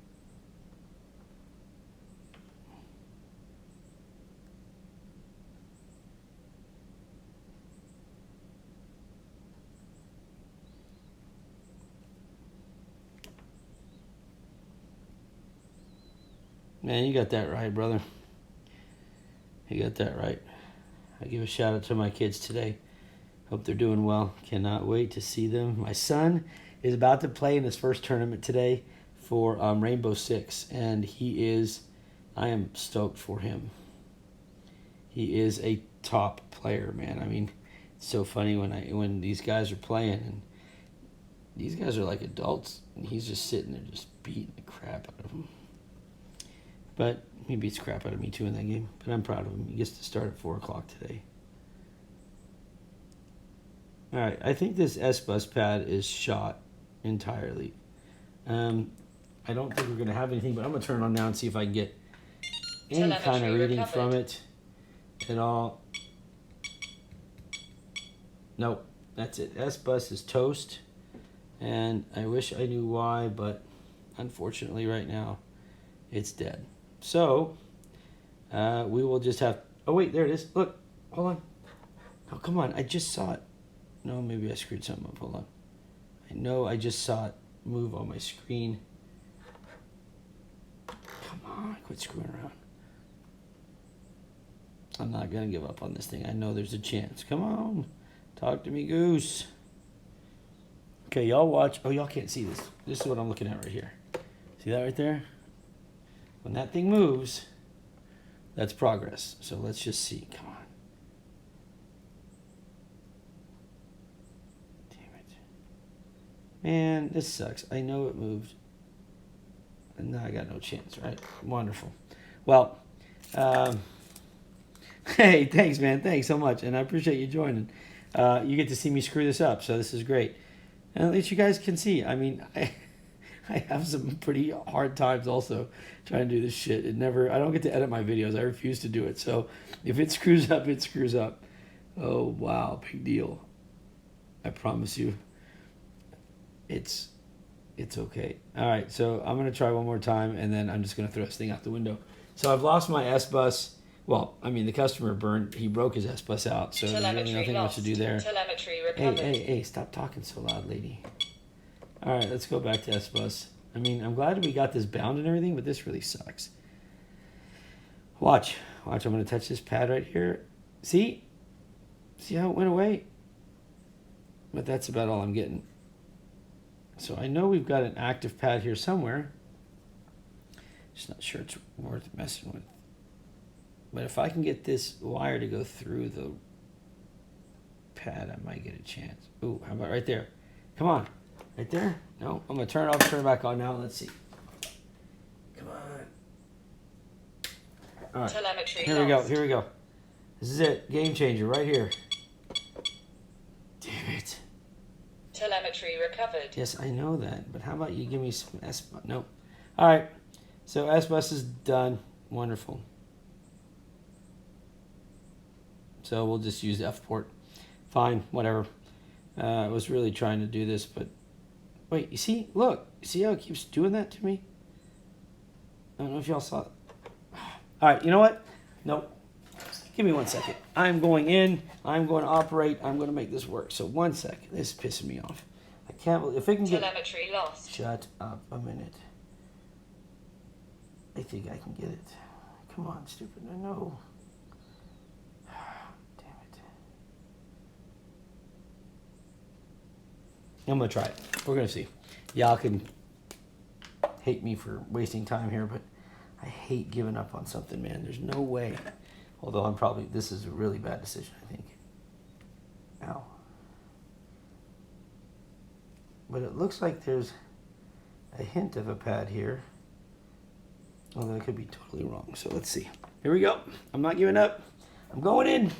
Speaker 1: Man, you got that right, brother. You got that right. I give a shout out to my kids today. Hope they're doing well. Cannot wait to see them. My son is about to play in his first tournament today for Rainbow Six, and I am stoked for him. He is a top player, man. I mean, it's so funny when these guys are playing, and these guys are like adults, and he's just sitting there just beating the crap out of them. But he beats crap out of me too in that game. But I'm proud of him. He gets to start at 4 o'clock today. All right, I think this S-Bus pad is shot entirely. I don't think we're going to have anything, but I'm going to turn it on now and see if I can get any kind of reading from it at all. Nope, that's it. S-Bus is toast, and I wish I knew why, but unfortunately right now it's dead. So we will just have... Oh, wait, there it is. Look, hold on. Oh, come on, I just saw it. No, maybe I screwed something up. Hold on. I know I just saw it move on my screen. Come on, quit screwing around. I'm not going to give up on this thing. I know there's a chance. Come on. Talk to me, Goose. Okay, y'all watch. Oh, y'all can't see this. This is what I'm looking at right here. See that right there? When that thing moves, that's progress. So let's just see. Come on. Damn it. Man, this sucks. I know it moved. And now I got no chance, right? Wonderful. Well, hey, thanks, man. Thanks so much. And I appreciate you joining. You get to see me screw this up, so this is great. And at least you guys can see. I mean, I have some pretty hard times also trying to do this shit. I don't get to edit my videos. I refuse to do it. So if it screws up, it screws up. Oh, wow. Big deal. I promise you. It's okay. All right, so I'm going to try one more time, and then I'm just going to throw this thing out the window. So I've lost my S-Bus. Well, I mean, the customer he broke his S-Bus out, so there's really nothing much to do there.
Speaker 2: Telemetry recovered.
Speaker 1: Hey, stop talking so loud, lady. All right, let's go back to S-Bus. I mean, I'm glad we got this bound and everything, but this really sucks. Watch, I'm going to touch this pad right here. See how it went away? But that's about all I'm getting. So I know we've got an active pad here somewhere. Just not sure it's worth messing with. But if I can get this wire to go through the pad, I might get a chance. Ooh, how about right there? Come on. Right there? No, I'm going to turn it off, turn it back on now. Let's see. Come on. All right.
Speaker 2: Telemetry
Speaker 1: Here we go. This is it. Game changer right here. Damn it.
Speaker 2: Telemetry recovered.
Speaker 1: Yes, I know that. But how about you give me some S-Bus? Nope. All right. So S-Bus is done. Wonderful. So we'll just use the F port. Fine, whatever. I was really trying to do this, but... Wait, you see? Look. You see how it keeps doing that to me? I don't know if y'all saw it. All right, you know what? Nope. Give me 1 second. I'm going in. I'm going to operate. I'm going to make this work. So 1 second. This is pissing me off. I can't believe... If I can get...
Speaker 2: Telemetry lost.
Speaker 1: Shut up a minute. I think I can get it. Come on, stupid. I know. Damn it. I'm going to try it. We're going to see. Y'all can hate me for wasting time here, but I hate giving up on something, man. There's no way. Although this is a really bad decision, I think. Ow. But it looks like there's a hint of a pad here. Although I could be totally wrong. So let's see. Here we go. I'm not giving up. I'm going in.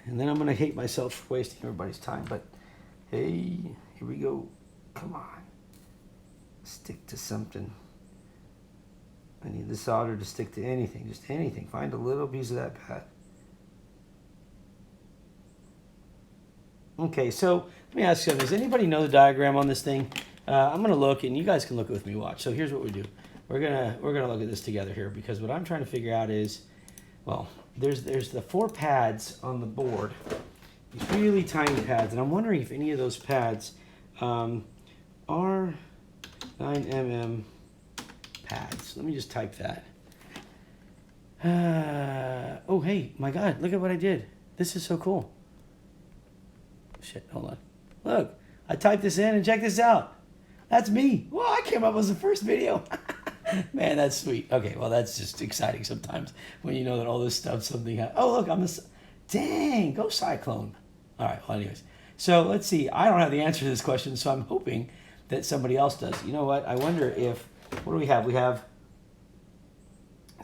Speaker 1: And then I'm going to hate myself for wasting everybody's time. But hey, here we go. Come on. Stick to something. I need the solder to stick to anything. Just anything. Find a little piece of that pad. Okay, so let me ask you something. Does anybody know the diagram on this thing? I'm going to look, and you guys can look with me. Watch. So here's what we do. We're gonna look at this together here, because what I'm trying to figure out is, well, there's the 4 pads on the board, these really tiny pads, and I'm wondering if any of those pads R9MM pads. Let me just type that. Oh, hey, my God, look at what I did. This is so cool. Shit, hold on. Look, I typed this in and check this out. That's me. Well, I came up with the first video. Man, that's sweet. Okay, well, that's just exciting sometimes when you know that all this stuff, something happens. Oh, look, dang, go Cyclone. All right, well, anyways. So let's see. I don't have the answer to this question, so I'm hoping that somebody else does. You know what? I wonder if, what do we have? We have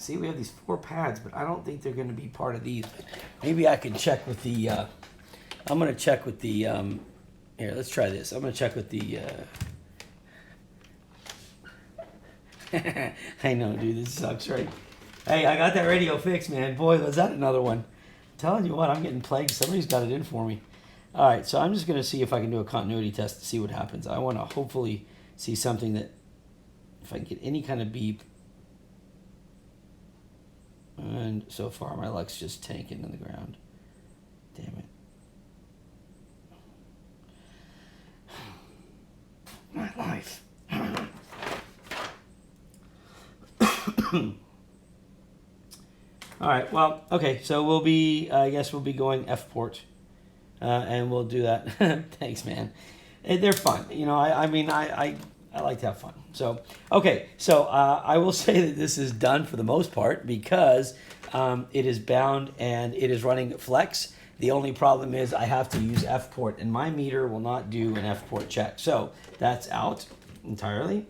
Speaker 1: these 4 pads, but I don't think they're going to be part of these. Maybe I can check with the, I'm going to check with the, here, let's try this. I'm going to check with the, I know, dude, this sucks, right? Hey, I got that radio fixed, man. Boy, was that another one. I'm telling you what, I'm getting plagued. Somebody's got it in for me. All right, so I'm just going to see if I can do a continuity test to see what happens. I want to hopefully see something that, if I can get any kind of beep. And so far, my luck's just tanking in the ground. Damn it. My life. All right, well, okay, so we'll be, I guess we'll be going F-port, and we'll do that. Thanks, man. They're fun. You know, I mean, I like to have fun. So, okay, so I will say that this is done for the most part because it is bound and it is running flex. The only problem is I have to use F-port, and my meter will not do an F-port check. So that's out entirely.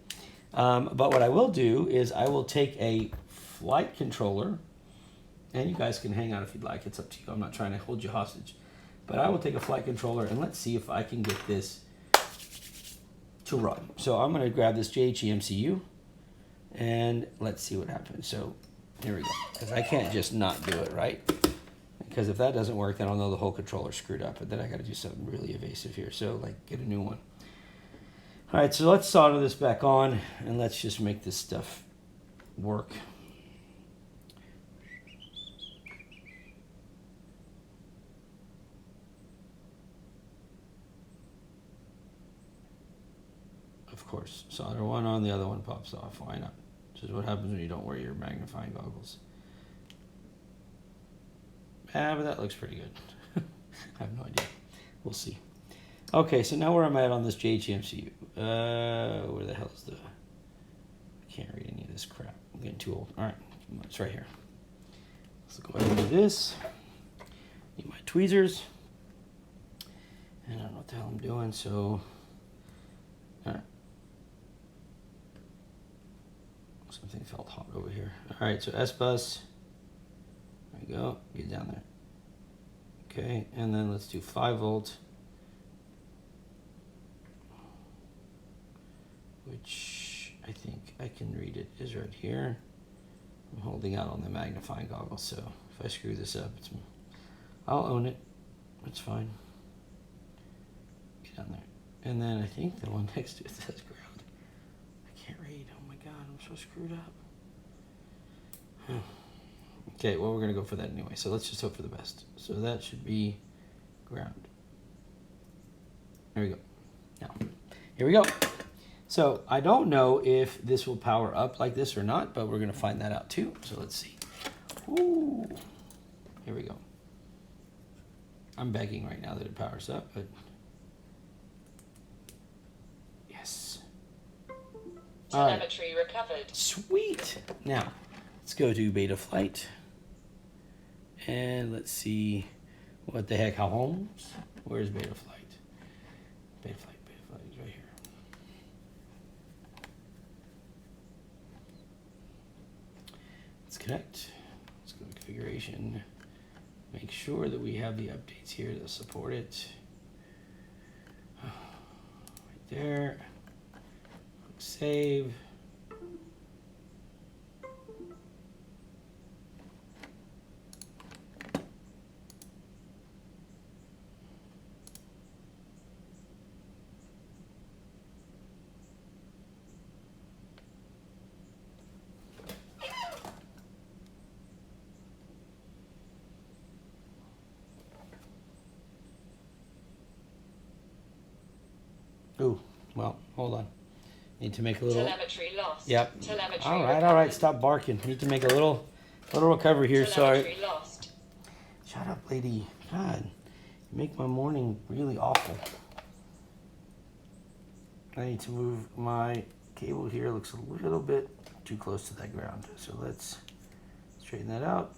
Speaker 1: But what I will do is I will take a flight controller, and you guys can hang out if you'd like. It's up to you. I'm not trying to hold you hostage. But I will take a flight controller, and let's see if I can get this to run. So I'm going to grab this JHE-MCU, and let's see what happens. So here we go. Because I can't just not do it, right? Because if that doesn't work, then I'll know the whole controller's screwed up. But then I got to do something really evasive here. So, like, get a new one. All right, so let's solder this back on, and let's just make this stuff work. Of course, solder one on, the other one pops off. Why not? This is what happens when you don't wear your magnifying goggles. But that looks pretty good. I have no idea. We'll see. Okay, so now where I'm at on this JHE-MCU. Where the hell is the... I can't read any of this crap. I'm getting too old. All right, it's right here. Let's go ahead and do this. Need my tweezers. And I don't know what the hell I'm doing, so... All right. Something felt hot over here. All right, so S-bus. There you go. Get down there. Okay, and then let's do 5 volt. Which I think I can read it is right here. I'm holding out on the magnifying goggles, so if I screw this up, I'll own it. It's fine. Get down there. And then I think the one next to it says ground. I can't read. Oh my God, I'm so screwed up. Okay, well, we're going to go for that anyway, so let's just hope for the best. So that should be ground. There we go. Now, here we go. So I don't know if this will power up like this or not, but we're going to find that out too. So let's see. Ooh, here we go. I'm begging right now that it powers up, but yes.
Speaker 2: Telemetry recovered.
Speaker 1: Sweet. Now, let's go to beta flight. And let's see what the heck, how homes? Where's beta flight? Beta flight is right here. Let's connect. Let's go to configuration. Make sure that we have the updates here that support it. Right there. Click save. Ooh, well, hold on. Need to make a little.
Speaker 2: Telemetry lost.
Speaker 1: Yep.
Speaker 2: Telemetry
Speaker 1: All right.
Speaker 2: recovered.
Speaker 1: All right. Stop barking. Need to make a little recovery here. Sorry.
Speaker 2: Telemetry lost.
Speaker 1: Shut up, lady. God, you make my morning really awful. I need to move my cable here. Looks a little bit too close to that ground. So let's straighten that out.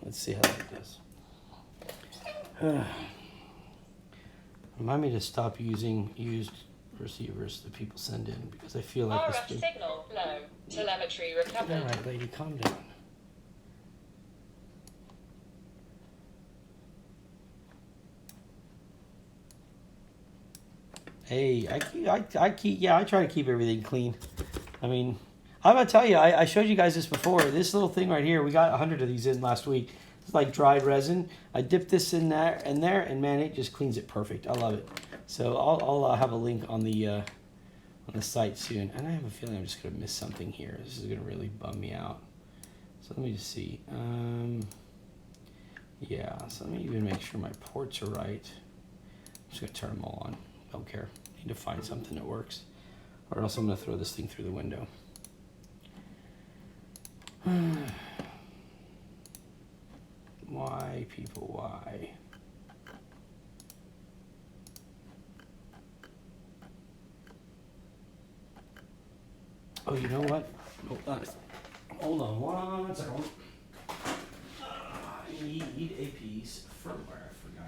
Speaker 1: Let's see how that goes. Remind me to stop using used receivers that people send in because I feel like
Speaker 2: RF signal low. Telemetry
Speaker 1: All
Speaker 2: recovered.
Speaker 1: right, lady, calm down. Hey, I try to keep everything clean. I mean, I'm gonna tell you, I showed you guys this before. This little thing right here, we got 100 of these in last week. It's like dried resin. I dipped this in there, and man, it just cleans it perfect. I love it. So I'll have a link on the site soon. And I have a feeling I'm just gonna miss something here. This is gonna really bum me out. So let me just see. Yeah. So let me even make sure my ports are right. I'm just gonna turn them all on. Don't care. Need to find something that works, or else I'm gonna throw this thing through the window. Why, people, why? Oh, you know what? Hold on one second. I need a piece of firmware. I forgot.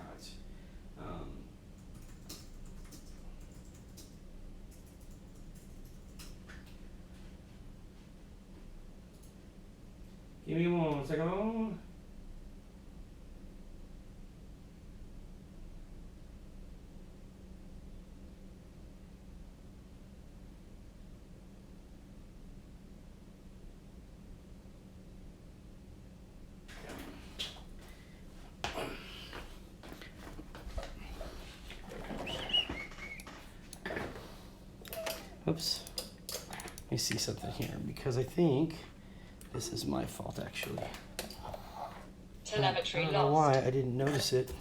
Speaker 1: Give me 1 second. Oops. Let me see something here because I think this is my fault actually.
Speaker 2: Telemetry
Speaker 1: I don't know
Speaker 2: lost.
Speaker 1: why I didn't notice it.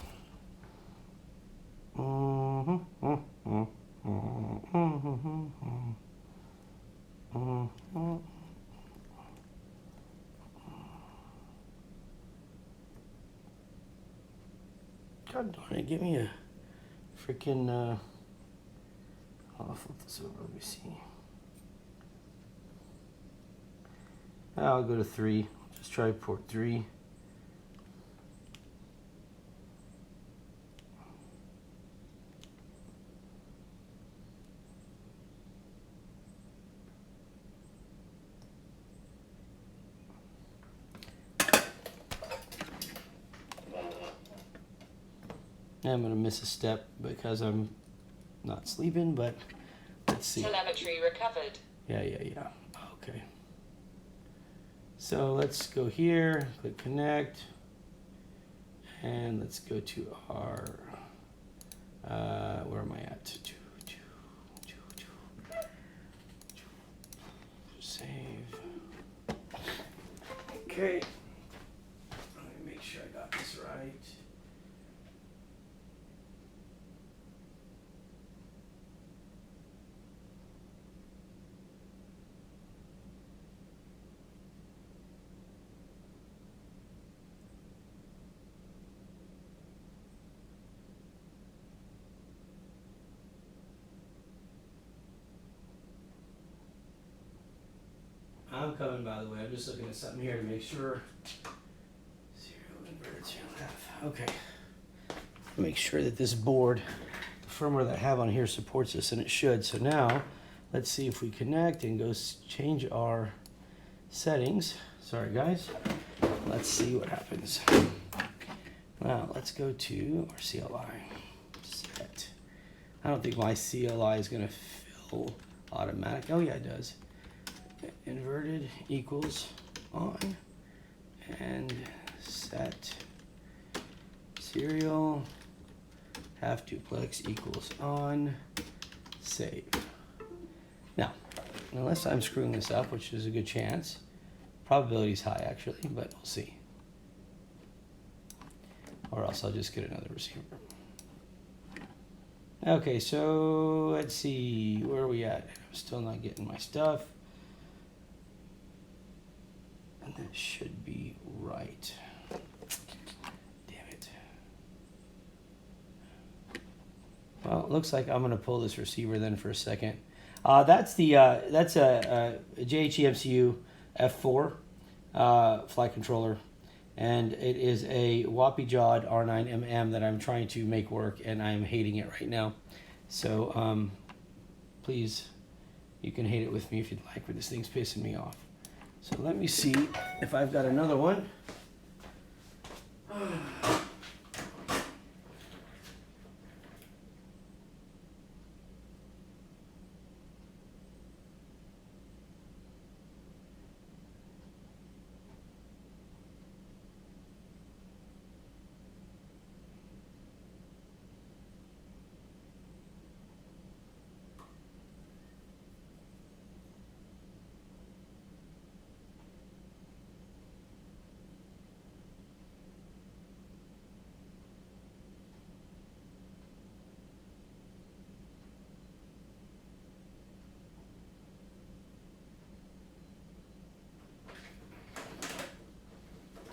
Speaker 1: God darn it, give me a freaking I'll flip this over, let me see. I'll go to 3. Just try port 3. I'm gonna miss a step because I'm not sleeping, but let's see.
Speaker 2: Telemetry recovered.
Speaker 1: Yeah. Okay. So let's go here, click connect, and let's go to our, where am I at? Save. Okay. Let me make sure I got this right. I'm coming, by the way. I'm just looking at something here to make sure. Serial converter to left. Okay. Make sure that this board, the firmware that I have on here supports this, and it should. So now, let's see if we connect and go change our settings. Sorry, guys. Let's see what happens. Now, let's go to our CLI. Set. I don't think my CLI is going to fill automatic. Oh, yeah, it does. inverted equals on, and set serial half duplex equals on, save. Now, unless I'm screwing this up, which is a good chance, probability is high actually, but we'll see. Or else I'll just get another receiver. Okay, so let's see, where are we at? I'm still not getting my stuff. And that should be right. Damn it. Well, it looks like I'm gonna pull this receiver then for a second. That's a JHE-MCU F4 flight controller. And it is a whoppy-jawed R9MM that I'm trying to make work, and I'm hating it right now. So please, you can hate it with me if you'd like, but this thing's pissing me off. So let me see if I've got another one.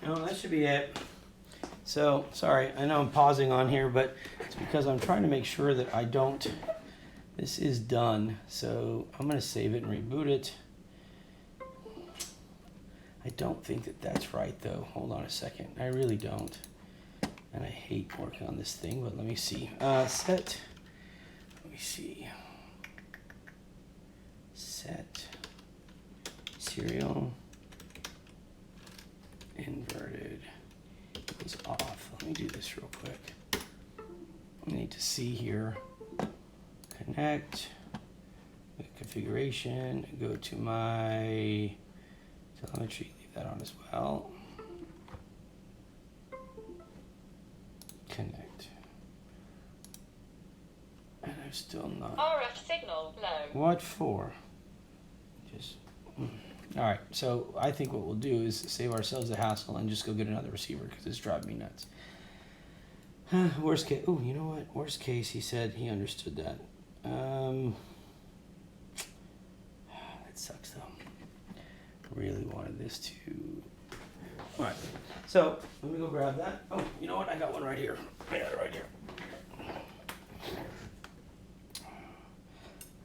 Speaker 1: No, that should be it. So, sorry, I know I'm pausing on here, but it's because I'm trying to make sure that I don't, this is done. So I'm gonna save it and reboot it. I don't think that that's right though. Hold on a second, I really don't. And I hate working on this thing, but let me see. Let me see. Set serial inverted equals off. Let me do this real quick. I need to see here. Connect. Configuration. Go to my telemetry. Leave that on as well. Connect. And I'm still not.
Speaker 2: RF signal low.
Speaker 1: What for? Just. All right, so I think what we'll do is save ourselves the hassle and just go get another receiver because it's driving me nuts. Worst case, oh, you know what? Worst case, he said he understood that. That sucks though. Really wanted this to. All right, so let me go grab that. Oh, you know what? I got one right here. Yeah, right here.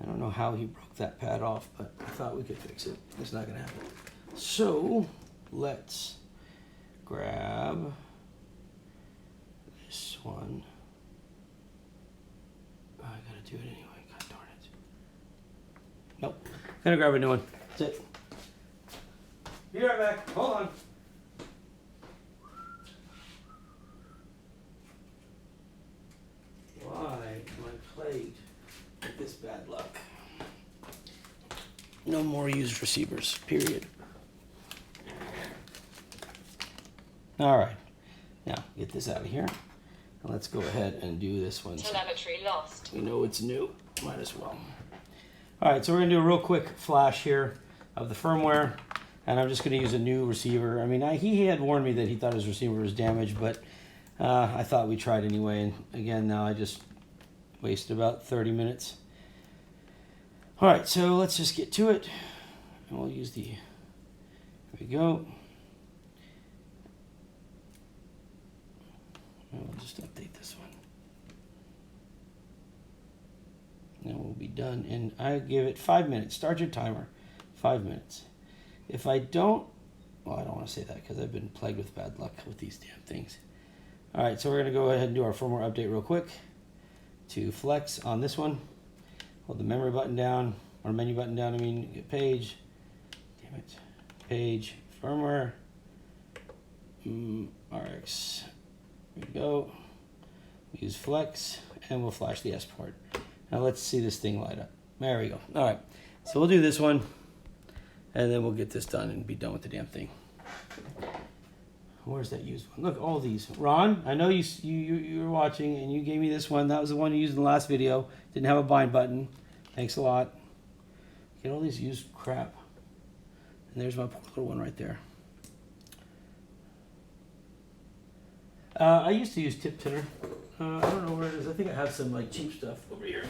Speaker 1: I don't know how he broke that pad off, but I thought we could fix it. It's not gonna happen. So let's grab this one. Oh, I gotta do it anyway. God darn it. Nope. Gonna grab a new one. That's it. Be right back. Hold on. Why am I plagued with this bad luck? No more used receivers, period. All right, now get this out of here. And let's go ahead and do this one.
Speaker 2: Telemetry lost.
Speaker 1: We know it's new, might as well. All right, so we're gonna do a real quick flash here of the firmware, and I'm just gonna use a new receiver. I mean, he had warned me that he thought his receiver was damaged, but I thought we tried anyway, and again, now I just wasted about 30 minutes. All right, so let's just get to it, and we'll use the, here we go. And we'll just update this one. And we'll be done, and I give it 5 minutes. Start your timer, 5 minutes. If I don't, well, I don't want to say that because I've been plagued with bad luck with these damn things. All right, so we're gonna go ahead and do our firmware update real quick. To flex on this one, hold the memory button down, or menu button down, I mean, get page, damn it, page, firmware, RX, here we go, use flex, and we'll flash the S port. Now let's see this thing light up. There we go. All right, so we'll do this one, and then we'll get this done and be done with the damn thing. Where's that used one? Look, all these. Ron, I know you were watching and you gave me this one. That was the one you used in the last video. Didn't have a bind button. Thanks a lot. Get all these used crap. And there's my poor little one right there. I used to use tip tinner. I don't know where it is. I think I have some like cheap stuff over here.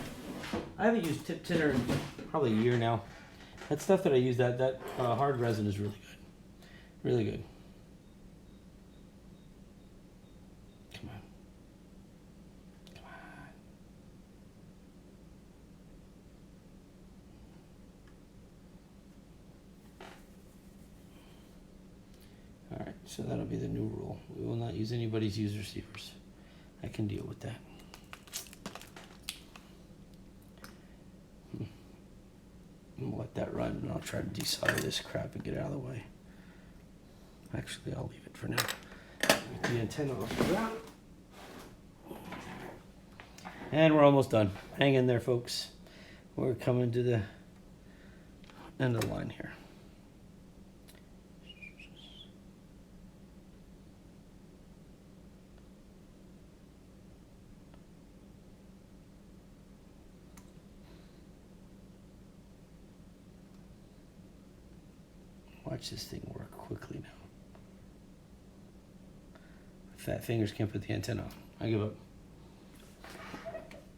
Speaker 1: I haven't used tip tinner in probably a year now. That stuff that I use, that hard resin is really good. Really good. Come on. Come on. All right, so that'll be the new rule. We will not use anybody's used receivers. I can deal with that. I'm gonna let that run, and I'll try to desolder this crap and get it out of the way. Actually, I'll leave it for now. Get the antenna off the ground. And we're almost done. Hang in there, folks. We're coming to the end of the line here. Watch this thing work quickly now. Fat fingers can't put the antenna on. I give up.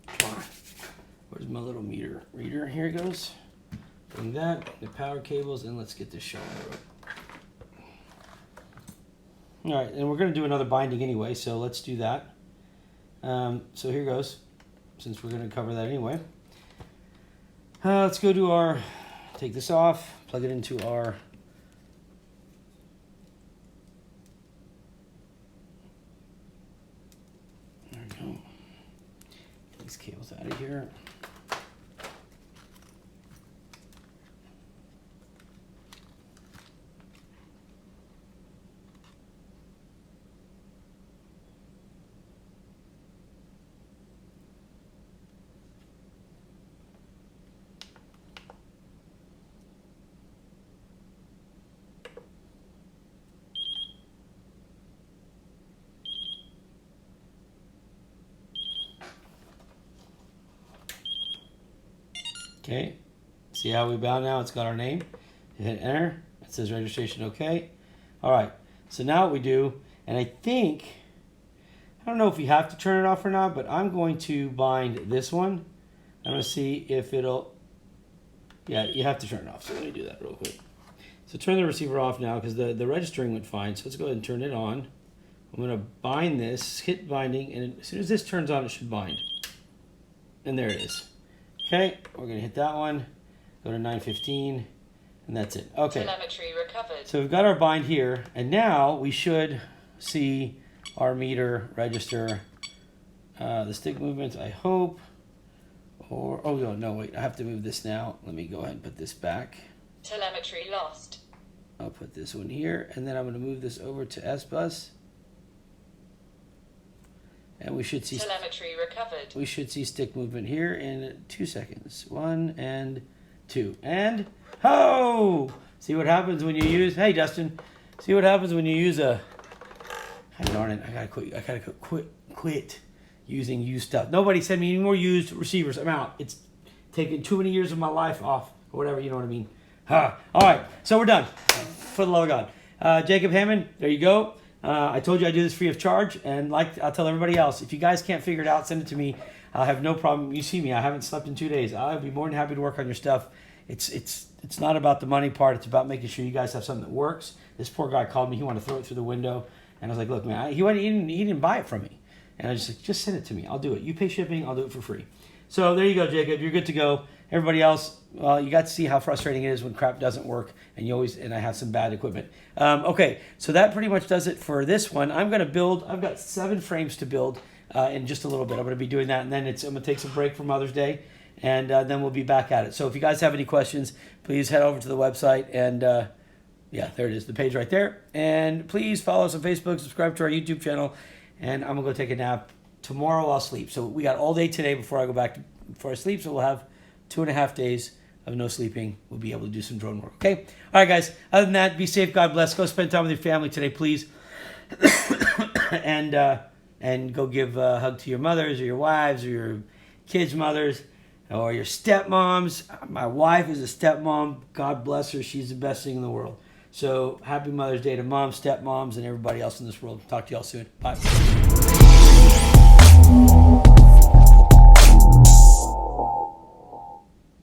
Speaker 1: Come on. Where's my little meter reader? Here it goes. Bring that, the power cables, and let's get this show on the road. All right, and we're going to do another binding anyway, so let's do that. So here goes, since we're going to cover that anyway. Let's go to our, take this off, plug it into our these cables out of here. Okay, see how we bound now? It's got our name. You hit enter. It says registration okay. All right, so now what we do, and I think, I don't know if you have to turn it off or not, but I'm going to bind this one. I'm going to see if it'll, yeah, you have to turn it off. So let me do that real quick. So turn the receiver off now because the registering went fine. So let's go ahead and turn it on. I'm going to bind this, hit binding, and as soon as this turns on, it should bind. And there it is. Okay, we're going to hit that one, go to 915, and that's it. Okay,
Speaker 2: Telemetry recovered.
Speaker 1: So we've got our bind here, and now we should see our meter register the stick movements, I hope. Or, oh no, wait, I have to move this now. Let me go ahead and put this back.
Speaker 2: Telemetry lost.
Speaker 1: I'll put this one here, and then I'm going to move this over to S-Bus. And we should see
Speaker 2: telemetry recovered.
Speaker 1: We should see stick movement here in 2 seconds. 1 and 2. And ho! See what happens when you use, hey Dustin, see what happens when you use a, darn it, I gotta quit using used stuff. Nobody send me any more used receivers. I'm out. It's taken too many years of my life off, or whatever, you know what I mean. All right, so we're done. For the love of God. Jacob Hammond, there you go. I told you I do this free of charge, and like I'll tell everybody else, if you guys can't figure it out, send it to me. I'll have no problem. You see me, I haven't slept in 2 days. I'll be more than happy to work on your stuff. It's not about the money part. It's about making sure you guys have something that works. This poor guy called me. He wanted to throw it through the window, and I was like, look, man, he didn't buy it from me. And I was just send it to me. I'll do it. You pay shipping, I'll do it for free. So there you go, Jacob. You're good to go. Everybody else, well, you got to see how frustrating it is when crap doesn't work, and I have some bad equipment. Okay, so that pretty much does it for this one. I'm going to build. I've got 7 frames to build in just a little bit. I'm going to be doing that, and then I'm going to take some break for Mother's Day, and then we'll be back at it. So if you guys have any questions, please head over to the website, and yeah, there it is, the page right there. And please follow us on Facebook, subscribe to our YouTube channel, and I'm going to go take a nap. Tomorrow I'll sleep. So we got all day today before I go back before I sleep, so we'll have 2.5 days of no sleeping, we'll be able to do some drone work. Okay? All right, guys. Other than that, be safe. God bless. Go spend time with your family today, please. And go give a hug to your mothers or your wives or your kids' mothers or your stepmoms. My wife is a stepmom. God bless her. She's the best thing in the world. So happy Mother's Day to moms, stepmoms, and everybody else in this world. Talk to y'all soon. Bye.